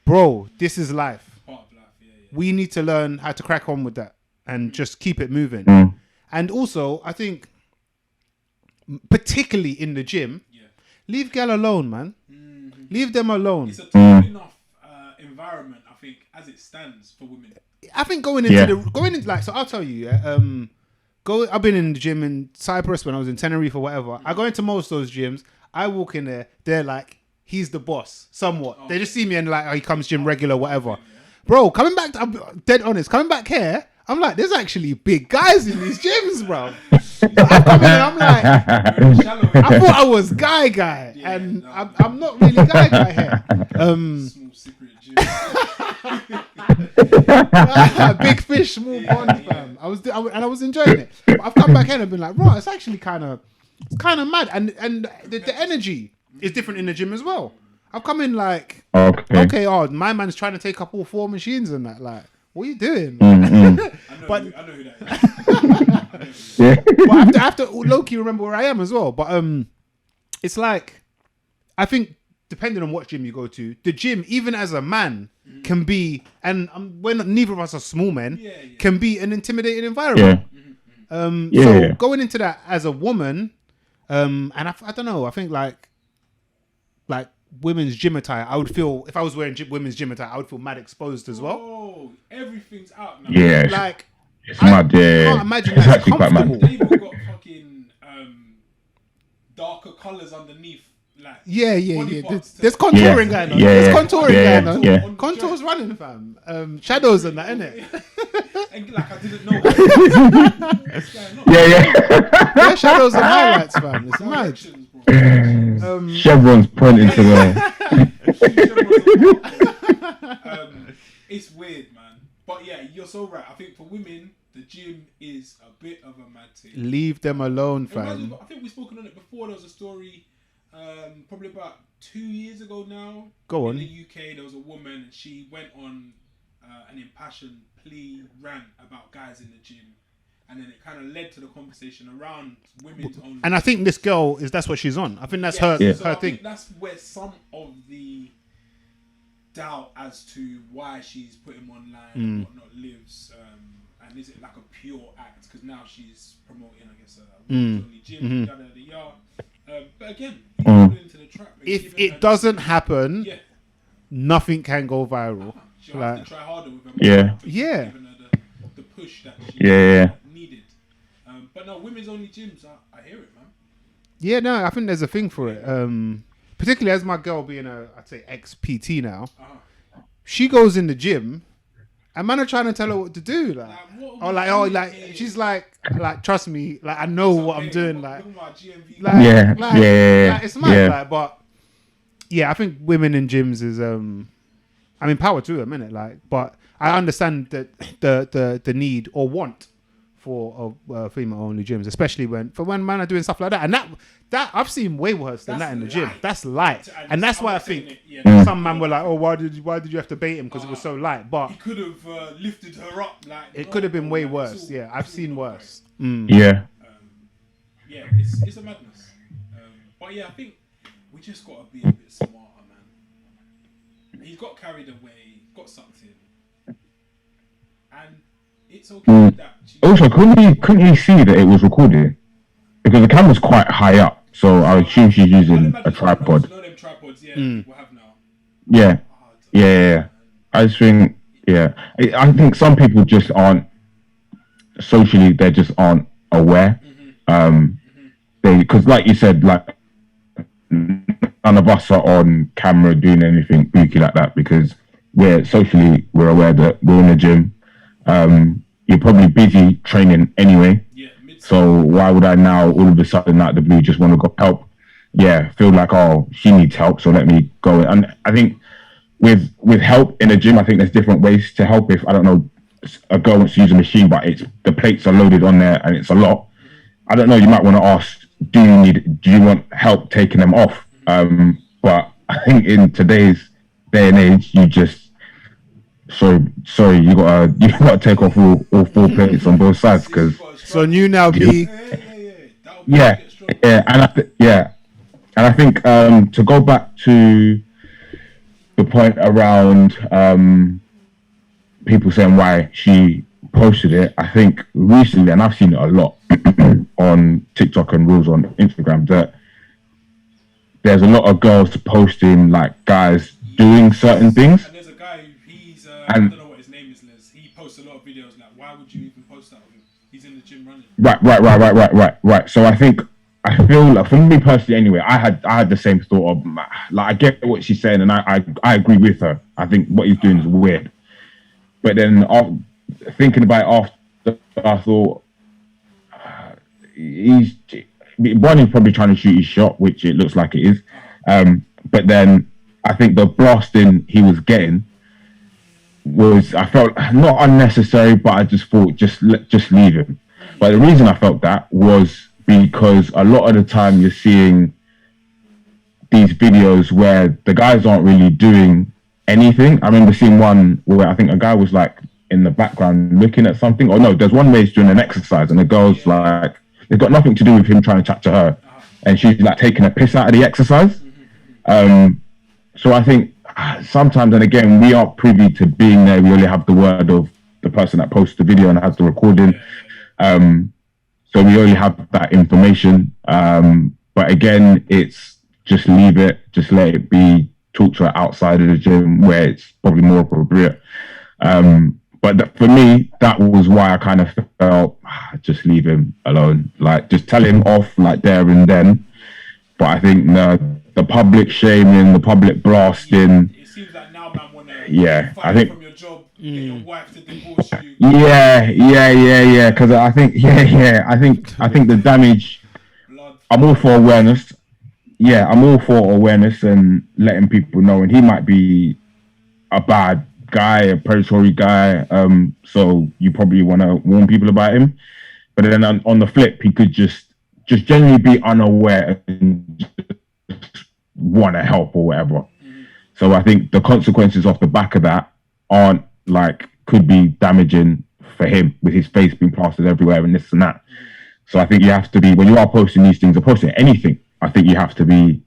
bro. This is life. Part of life. Yeah. We need to learn how to crack on with that and just keep it moving. And also, I think, particularly in the gym, leave gal alone, man. Leave them alone. It's a tough enough environment, I think, as it stands for women. I think going into like, so I'll tell you, I've been in the gym in Cyprus when I was in Tenerife or whatever. I go into most of those gyms. I walk in there. They're like, he's the boss, somewhat. They just see me and like, oh, he comes gym regular, whatever. Bro, coming back, I'm dead honest. Coming back here, I'm like, there's actually big guys in these gyms, bro. I come in and I'm like, I thought I was guy, and I'm not really guy here. Small secret gym. Big fish, small pond, fam. I I was enjoying it. But I've come back in and been like, right, it's actually kind of mad, and the energy is different in the gym as well. I've come in like, okay, my man's trying to take up all 4 machines and that. Like, what are you doing? Mm-hmm. I know who that is. Yeah. But I have to low-key remember where I am as well. But it's like, I think depending on what gym you go to, the gym, even as a man, can be, and when neither of us are small men, can be an intimidating environment. Yeah. So going into that as a woman, and I don't know, I think like women's gym attire, I would feel, if I was wearing women's gym attire, I would feel mad exposed as well. Oh, everything's out now. Yeah. Like, it's mad. Yeah. Can't imagine it's that's actually quite mad. They've even got fucking darker colours underneath. Like, yeah. There's contouring going on. There's contouring going on. Yeah. Contours running, fam. Shadows and that, innit? And like, I didn't know what's going on. Yeah, shadows and highlights, fam. It's mad. Chevrons pointing to the. It's weird, man. But yeah, you're so right. I think for women, the gym is a bit of a mad thing. Leave them alone, fam. I think we've spoken on it before. There was a story, probably about 2 years ago now. Go on. In the UK, there was a woman, and she went on an impassioned plea rant about guys in the gym. And then it kind of led to the conversation around women's own. And I think this girl that's what she's on. I think that's her so her I thing. think that's where some of the doubt as to why she's putting him online and whatnot lives. And is it like a pure act? Because now she's promoting, I guess, a women's only gym, yada yada. But again, falling into the trap. If it doesn't happen, nothing can go viral. She'll have to try harder with her. Yeah. Giving her the push that she needed. But no, women's only gyms, I hear it, man. Yeah, no, I think there's a thing for it. Particularly as my girl being I'd say ex-PT now, she goes in the gym, and man are trying to tell her what to do. She's like, trust me, like I know what I'm doing. Like, it's mad. Like, but yeah, I think women in gyms is I mean, power to them, innit? Like, but I understand that the need or want for female-only gyms, especially when men are doing stuff like that, and that I've seen way worse than that in the gym. That's light, and that's why I think some man were like, "Oh, why did you have to bait him because it was so light?" But he could have lifted her up. Like, it could have been way worse. Yeah, I've seen worse. Yeah. It's a madness. But yeah, I think we just got to be a bit smarter, man. He's got carried away, got something, and it's okay that. Also, couldn't he see that it was recorded? Because the camera's quite high up, so I assume she's using a tripod. You know them tripods, we'll have now. Yeah. I just think, I think some people just aren't socially. They just aren't aware. Because, like you said, like none of us are on camera doing anything booky like that because we're aware that we're in the gym. You're probably busy training anyway. So why would I now all of a sudden out the blue just want to go help? Yeah, feel like, oh, she needs help, so let me go. And I think with help in a gym, I think there's different ways to help. If I don't know, a girl wants to use a machine, but the plates are loaded on there and it's a lot. I don't know. You might want to ask, do you want help taking them off? But I think in today's day and age, you just sorry, you gotta take off all 4 plates on both sides because. So you now be. And I think to go back to the point around people saying why she posted it, I think recently, and I've seen it a lot on TikTok and rules on Instagram, that there's a lot of girls posting like guys doing certain things. And there's a guy I don't know what his name is, Liz. He posts a lot of videos like, why would you even post that of him? He's in the gym running. Right. So I feel like, for me personally anyway, I had the same thought of, like, I get what she's saying and I agree with her. I think what he's doing is weird. But then thinking about it after, I thought, he's probably trying to shoot his shot, which it looks like it is. But then I think the blasting he was getting was, I felt not unnecessary, but I just thought just leave him. But the reason I felt that was because a lot of the time you're seeing these videos where the guys aren't really doing anything. I remember seeing one where I think a guy was like in the background looking at something. Or no, there's one where he's doing an exercise and the girl's like, it's got nothing to do with him trying to chat to her. And she's like taking a piss out of the exercise. So I think sometimes, and again, we aren't privy to being there. We only have the word of the person that posts the video and has the recording. So we only have that information. But again, it's just leave it, just let it be, talk to her outside of the gym where it's probably more appropriate. But for me, that was why I kind of felt, just leave him alone. Like, just tell him off like there and then. But I think the public shaming, the public blasting. It seems like now, man, when I think from your job, get your wife to divorce you. Yeah. Because I think, I think the damage. I'm all for awareness. Yeah, I'm all for awareness and letting people know. And he might be a bad guy, a predatory guy. So you probably want to warn people about him. But then on the flip, he could just genuinely be unaware and just want to help or whatever. So I think the consequences off the back of that aren't like, could be damaging for him with his face being plastered everywhere and this and that. So I think you have to be, when you are posting these things or posting anything, I think you have to be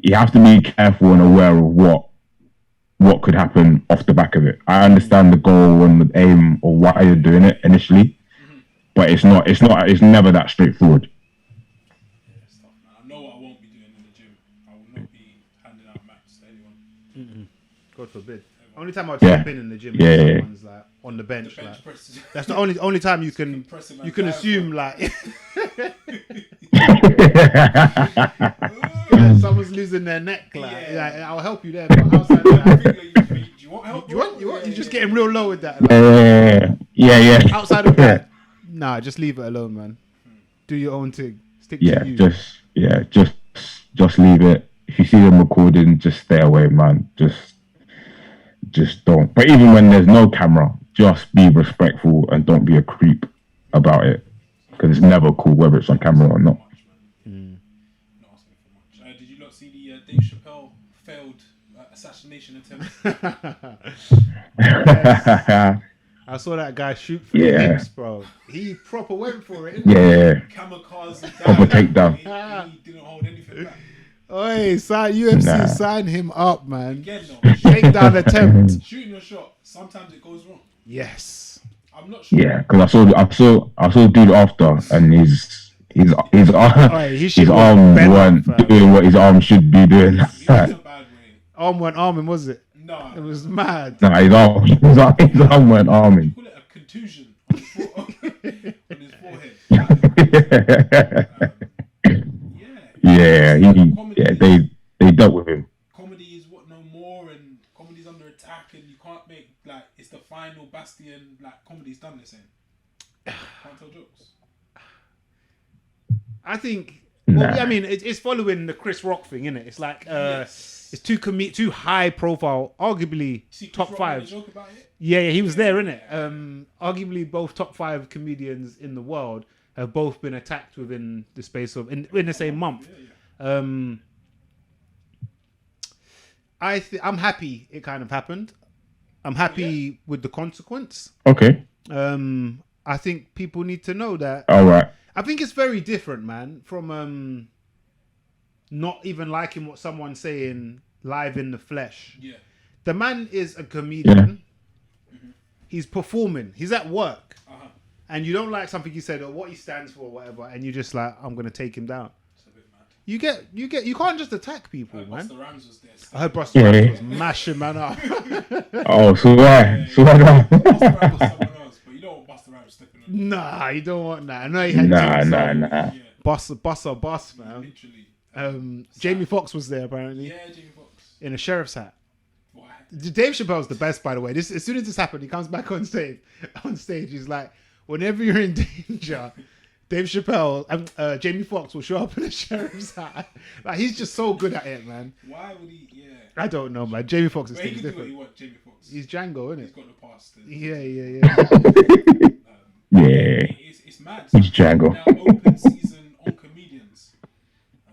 careful and aware of what could happen off the back of it. I understand the goal and the aim or why you're doing it initially, but it's never that straightforward. I know what I won't be doing in the gym. I will not be handing out maps to anyone. God forbid. Only time I'll jump in the gym is someone's like on the bench. That's the only time you can assume like someone's losing their neck. Like, I'll help you there. But outside of that, do you want help? You want? You're just getting real low with that. Like, yeah. Outside of that, nah, just leave it alone, man. Do your own thing. Stick to you. Just leave it. If you see them recording, just stay away, man. Just don't. But even when there's no camera, just be respectful and don't be a creep about it, because it's never cool whether it's on camera or not. Not asking for much. Did you not see the Dave Chappelle failed assassination attempt? I saw that guy shoot for the hips, bro. He proper went for it. Kamikaze. Proper takedown. He didn't hold anything back. Oi, UFC, sign him up, man. Again, no. Takedown attempt. Shooting your shot, sometimes it goes wrong. Yes. I'm not sure. Yeah, because I saw dude after, and his arm weren't doing what his arm should be doing. He was in a bad way. Arm weren't arming, was it? No. It was mad. Nah, his arm weren't arming. Call it a contusion on his forehead. They dealt with him. Comedy is what no more, and comedy's under attack, and you can't make like it's the final bastion. Like comedy's done this, can't tell jokes. I think. Well, I mean, it's following the Chris Rock thing, isn't it? It's like it's too high profile, arguably top five. Yeah, he was there, innit? Arguably both top 5 comedians in the world have both been attacked within the space of in the same month. I'm happy it kind of happened. I'm happy with the consequence. Okay. I think people need to know that. All right. I think it's very different, man, from not even liking what someone's saying live in the flesh. Yeah. The man is a comedian. Mm-hmm. He's performing. He's at work. Uh-huh. And you don't like something he said or what he stands for or whatever, and you just like, I'm going to take him down. It's a bit mad. You can't just attack people, man. Busta Rhymes was there. I heard Busta Rhymes was mashing man up. Oh, so why? So why not? Busta Rhymes was someone else, but you don't want Busta Rhymes stepping on. Nah, you don't want that. I know he had Nah. Boss, man. Literally. Jamie Foxx was there apparently. Yeah, Jamie Foxx. In a sheriff's hat. Why? Dave Chappelle's the best, by the way. As soon as this happened, he comes back on stage. He's like, whenever you're in danger, Dave Chappelle, Jamie Foxx will show up in a sheriff's hat. Like, he's just so good at it, man. Why would he? Yeah. I don't know, man. Jamie Foxx's But thing he is can do what different. he wants, Jamie Foxx. He's Django, isn't He's it? got the past. Yeah. It's mad. He's Django. Now open season on comedians. I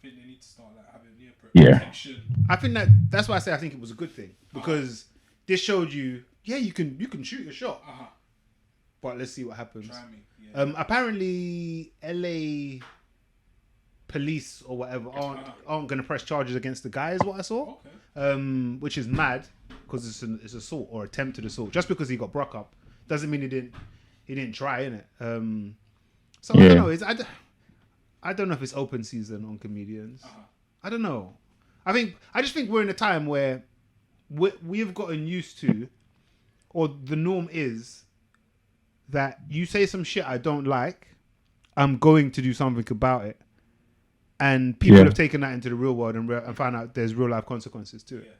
think they need to start like having protection. I think that's why I say I think it was a good thing because this showed you, you can shoot your shot, but let's see what happens. Try me. Yeah. Apparently, LA police or whatever aren't going to press charges against the guy, is what I saw. Okay. Which is mad because it's assault or attempted assault. Just because he got broke up doesn't mean he didn't try, innit? So I don't know. I don't know if it's open season on comedians. I don't know. I just think we're in a time where we've gotten used to, or the norm is that you say some shit I don't like, I'm going to do something about it. And people have taken that into the real world and found out there's real life consequences to it.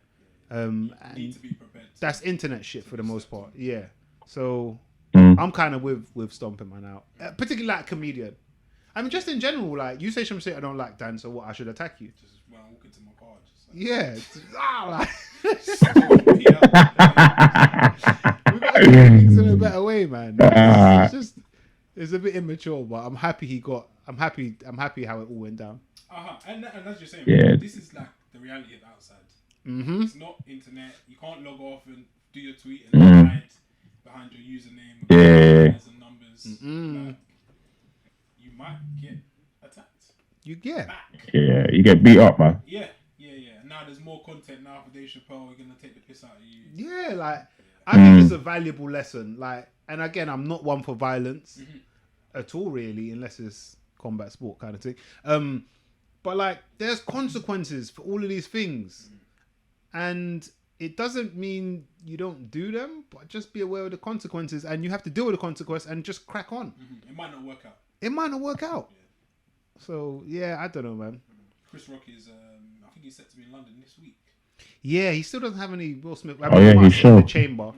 You need to be prepared. That's internet shit for the most part. Yeah. So I'm kind of with stomping man out, particularly like a comedian. I mean, just in general, like you say some shit I don't like, Dan. So what? I should attack you? Just when I walk into my car, just like, we got to do things in a better way, man. It's a bit immature, but I'm happy I'm happy how it all went down. And as you're saying, this is like the reality of outside. It's not internet. You can't log off and do your tweet and hide behind your username and numbers. Like, you might get attacked. You get back. You get beat up, man. Yeah. Now there's more content now for Dave Chappelle. We're gonna take the piss out of you. Yeah, like I think it's a valuable lesson. Like, and again, I'm not one for violence at all, really, unless it's combat sport kind of thing. But like, there's consequences for all of these things, and it doesn't mean you don't do them, but just be aware of the consequences, and you have to deal with the consequence and just crack on. It might not work out. So yeah, I don't know, man. Chris Rock is, I think he's set to be in London this week. Yeah, he still doesn't have any Will Smith. He's sure. In the chamber,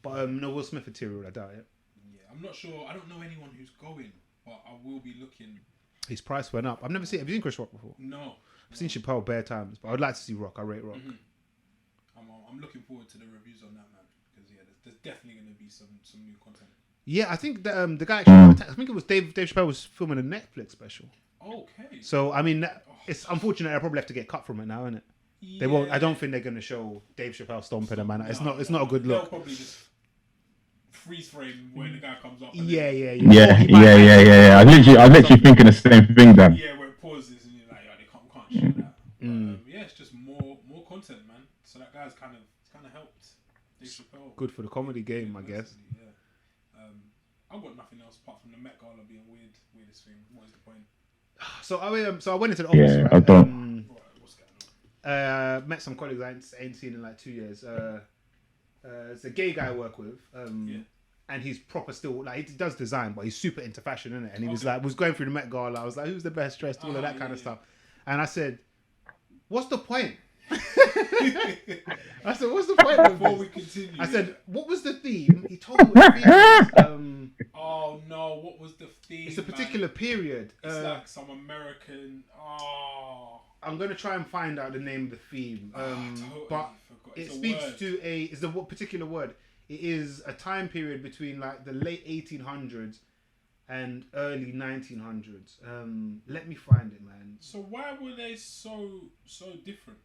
but no Will Smith material. I doubt it. Yeah, I'm not sure. I don't know anyone who's going, but I will be looking. His price went up. I've never seen. Have you seen Chris Rock before? No. I've seen Chappelle bare times, but I'd like to see Rock. I rate Rock. I'm looking forward to the reviews on that, man, because there's definitely going to be some new content. Yeah, I think the guy actually. I think it was Dave Chappelle was filming a Netflix special. Okay. So I mean, it's unfortunate. I probably have to get cut from it now, isn't it? Yeah. They won't. I don't think they're going to show Dave Chappelle stomping a man. It's not a good look. They'll probably just freeze frame when the guy comes up. Yeah. I was literally thinking the same thing, Dan. Yeah, where it pauses and you're like, they can't show that. Yeah, it's just more content, man. So that guy's kind of helped Dave Chappelle. Good for the comedy game, I guess. Yeah. I've got nothing else apart from the Met Gala being weirdest thing. What is the point? So I went into the office. Yeah, right? I don't. What's going on? Met some colleagues I ain't seen in like 2 years. It's a gay guy I work with. And he's proper still, like, he does design, but he's super into fashion, isn't it? And he was going through the Met Gala. I was like, who's the best dressed? All of that kind of stuff. And I said, what's the point? I said, what's the point before we continue? I said, what was the theme? He told me what the theme was. Oh no, what was the theme? It's a particular period. It's like some American. I'm gonna try and find out the name of the theme. Totally but it speaks word. to it's a particular word. It is a time period between like the late 1800s and early 1900s. Let me find it, man. So why were they so different?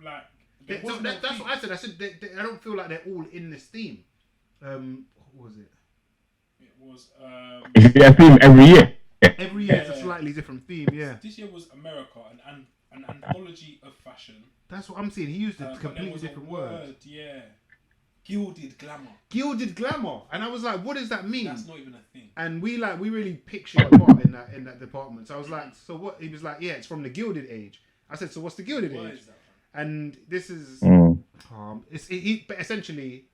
Like that's what I said. I said I don't feel like they're all in this theme. What was it? It was. Is it a theme every year? Every year it's a slightly different theme. Yeah. This year was America, an anthology of fashion. That's what I'm saying. He used a completely different word. Yeah. Gilded glamour. Gilded glamour, and I was like, "What does that mean?" That's not even a thing. And we really pictured a part in that department. So I was like, "So what?" He was like, "Yeah, it's from the Gilded Age." I said, "So what's the Gilded Age?" Is that, and this is but essentially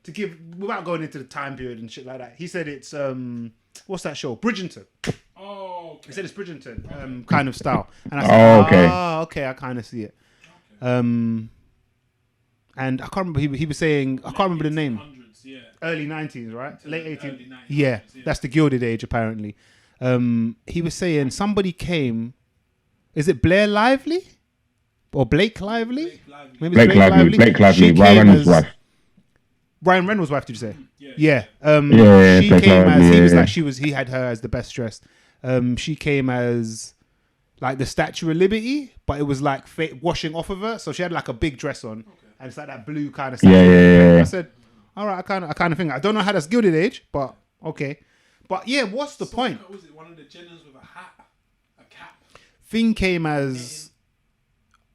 to give without going into the time period and shit like that. He said it's what's that show? Bridgerton. Oh, okay. He said it's Bridgerton kind of style, and I said, okay, I kind of see it. Okay. And I can't remember. He was saying I can't remember the name. Yeah. Early 90s, right? Late 18s. Early 90s, yeah, that's the Gilded Age apparently. He was saying somebody came. Is it Blair Lively? or Blake Lively. Maybe Blake Lively, Ryan Reynolds' wife. Ryan Reynolds' wife, did you say? Yeah. She Blake came Lively, as he was yeah. like he had her as the best dressed. She came as like the Statue of Liberty, but it was like washing off of her, so she had like a big dress on, and it's like that blue kind of. Yeah. I said, all right, I kind of think I don't know how that's Gilded Age, but okay. But yeah, what's the point? Was it one of the Jenners with a hat, a cap? Thing came as.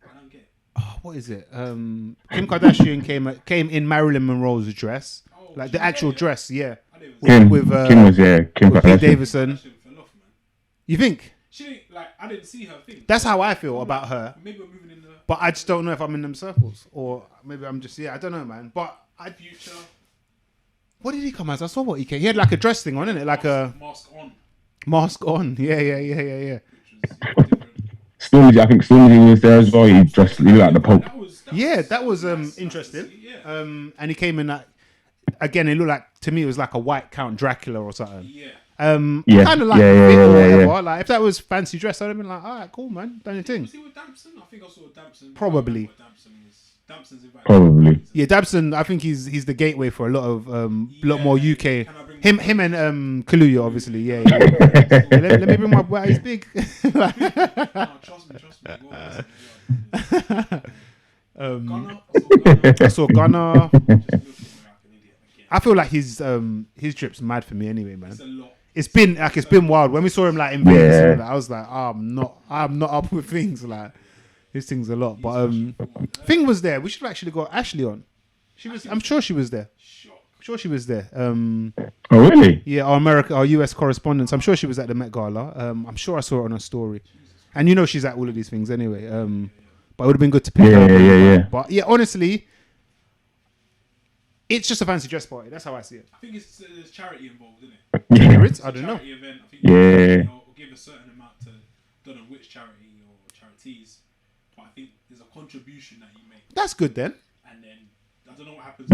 I don't get it. Oh, what is it? Kim Kardashian came in Marilyn Monroe's dress, like the actual dress. Yeah, Kim was Kim with Pete Kardashian. Davidson. Fell off, man. You think? She didn't I didn't see her thing. That's how I feel about her. Maybe we're moving in the But I just don't know if I'm in them circles, or maybe I'm just I don't know, man. But future. what did he come as? I saw what he came. He had like a dress thing on, innit? Like a mask on. Yeah. Which was different. Stormzy, I think Stormzy was there as well. He dressed he looked like the Pope. That was interesting. Yeah. And he came in that again. It looked like to me it was like a white Count Dracula or something. Yeah. Kind of like it or whatever. Like if that was fancy dress, I'd have been like, all right, cool, man, done your thing. Was he with Damson? I think I saw Damson. Probably. Damson's invited. Probably. Yeah, Dabson. I think he's the gateway for a lot of lot more UK. Him and Kaluuya, obviously. Yeah. Let me bring my boy. He's big. No, trust me. I saw Gunner. Just looking like an idiot again. I feel like his trip's mad for me anyway, man. It's a lot. It's been wild. When we saw him like in Vegas, I was like, I'm not up with things like. This thing's a lot, but Thing was there. We should have actually got Ashley on. I'm sure she was there. I'm sure she was there. Oh really? Yeah, our US correspondent. I'm sure she was at the Met Gala. I'm sure I saw it on her story, and you know she's at all of these things anyway. But it would have been good to pick her up. Yeah. But yeah, honestly, it's just a fancy dress party. That's how I see it. I think there's charity involved, isn't it? Yeah, I don't know. Charity event. I think you'll give a certain amount to don't know which charity or charities. I think there's a contribution that you make. That's good then. And then I don't know what happens.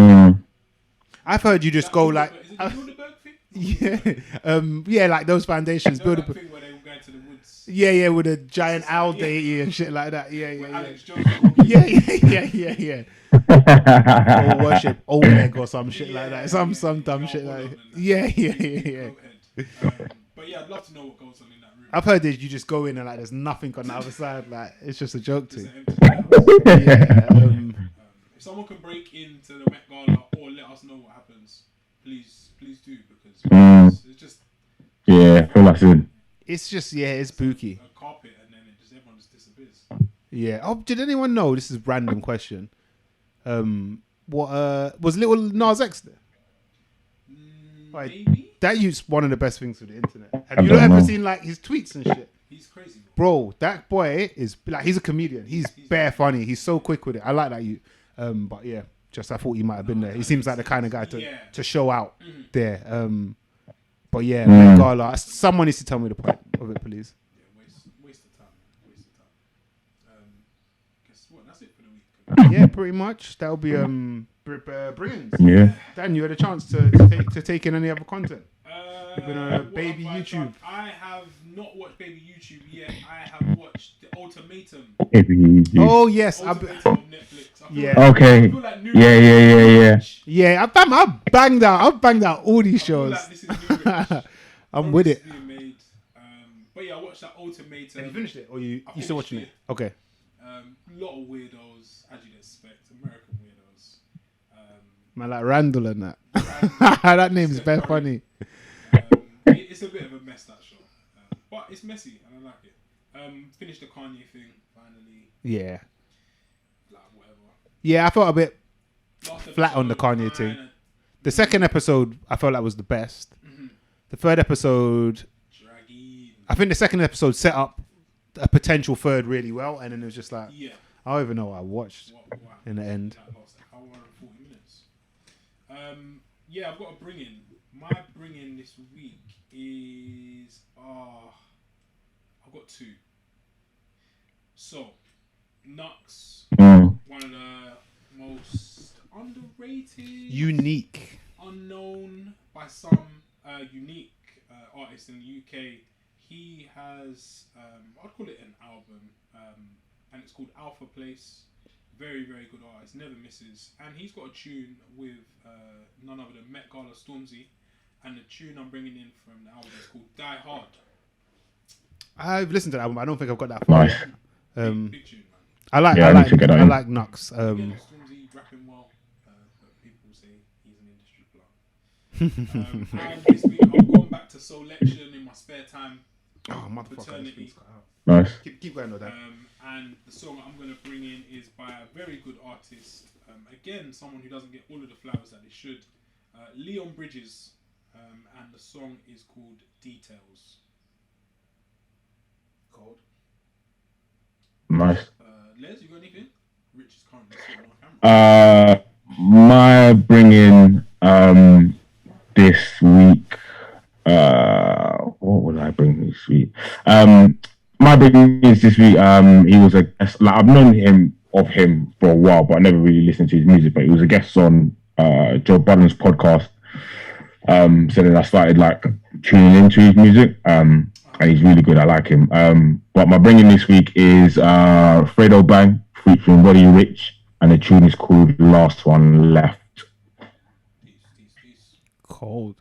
I've heard you just go like, is it the Bilderberg thing? yeah, like those foundations. Build up thing where they all go to the woods. Yeah, with a giant owl deity and shit like that. Yeah. Alex Yeah. Or worship Oleg or some shit like that. Some dumb shit like that. Yeah. But yeah, I'd love to know what goes on in that room. I've heard that you just go in and like there's nothing on the other side. Like it's just a joke to. If someone can break into the Met Gala or let us know what happens, please do because it's just feel like soon. It's just it's spooky. A carpet and then everyone just disappears. Yeah. Oh, did anyone know? This is a random question. What was Little Nas X there? Maybe. That you's one of the best things for the internet. Have you ever seen like his tweets and shit? He's crazy, bro. That boy is like he's a comedian. He's bare funny. He's so quick with it. I like that you. But yeah, just I thought he might have been there. He seems like the kind of guy to show out there. But yeah, Met Gala. Someone needs to tell me the point of it, please. Yeah, waste of time. Guess what? That's it for the week. Yeah, pretty much. That'll be brilliant. Yeah. Dan, you had a chance to take in any other content. You've been on Baby YouTube. I have not watched Baby YouTube yet. I have watched The Ultimatum. Oh yes, Ultimatum on Netflix. Okay. Yeah. I banged out all these shows. Like this is new I'm with it. But yeah, I watched that Ultimatum. Have you finished it, or you still watching it? Okay. Lot of weirdos, as you'd expect, American weirdos. Man, like Randall and that. That name's very funny. It's a bit of a mess, that show, but it's messy and I like it. Finished the Kanye thing finally. Yeah. Like whatever. Yeah, I felt a bit Last flat on the Kanye thing. The second episode, I felt like was the best. The third episode, I think the second episode set up a potential third really well, and then it was just like, I don't even know what I watched in the end. That lost an hour and 40 minutes. I've got a bring in. My bring in this week is I've got two. So Nux, one of the most underrated, unique, unknown by some, unique artists in the UK. He has I'd call it an album. and it's called Alpha Place. Very, very good artist, never misses. And he's got a tune with none other than Met Gala Stormzy. And the tune I'm bringing in from the album is called Die Hard. I've listened to that album. I don't think I've got that far. Nice. Big tune, man. I like Nux. Again, Stormzy rapping well, but people say he's an industry plant. And this week I've gone back to Solection in my spare time. Oh, motherfucker. Paternity. Nice. Keep going with that. And the song I'm going to bring in is by a very good artist. Again, someone who doesn't get all of the flowers that they should. Leon Bridges. And the song is called Details. Cold. Nice. Les, you got anything? Rich is currently sitting on camera. My bringing this week. What would I bring this week? My bringing is this week. He was a guest. Like, I've known him for a while, but I never really listened to his music. But he was a guest on Joe Budden's podcast. So then I started like tuning into his music. And he's really good. I like him. But my bringing this week is Fredo Bang featuring Roddy Rich, and the tune is called Last One Left. Cold.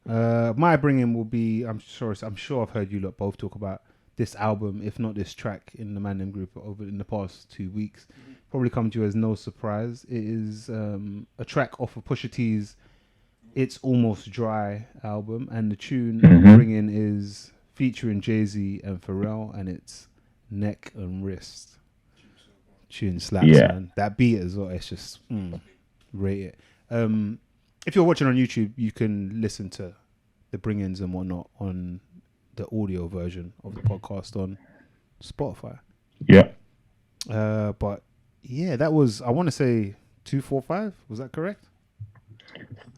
My bringing will be. I'm sure I've heard you lot both talk about this album, if not this track, in the Mandem group over in the past 2 weeks. Probably come to you as no surprise. It is a track off of Pusha T's It's Almost Dry album, and the tune I'm bringing is featuring Jay-Z and Pharrell, and it's Neck and Wrist. Tune slaps, man. That beat as well, it's just rate it. If you're watching on YouTube, you can listen to the bring-ins and whatnot on the audio version of the podcast on Spotify. Yeah. But yeah, that was, I want to say 245. Was that correct?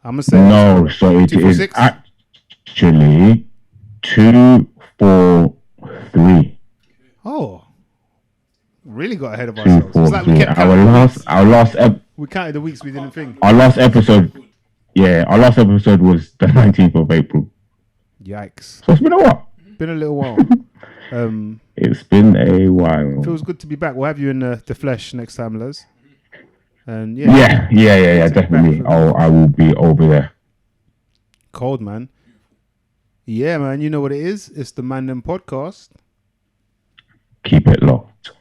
I'm gonna say no. So it is actually 243. Oh, really got ahead of ourselves. It's like we kept our last we counted the weeks we didn't think. Our last episode was the 19th of April. Yikes! So it's been a while. Been a little while. It's been a while. Feels good to be back. We'll have you in the flesh next time, Les. And yeah, definitely. I will be over there. Cold, man. Yeah, man. You know what it is? It's the Mandem Podcast. Keep it locked.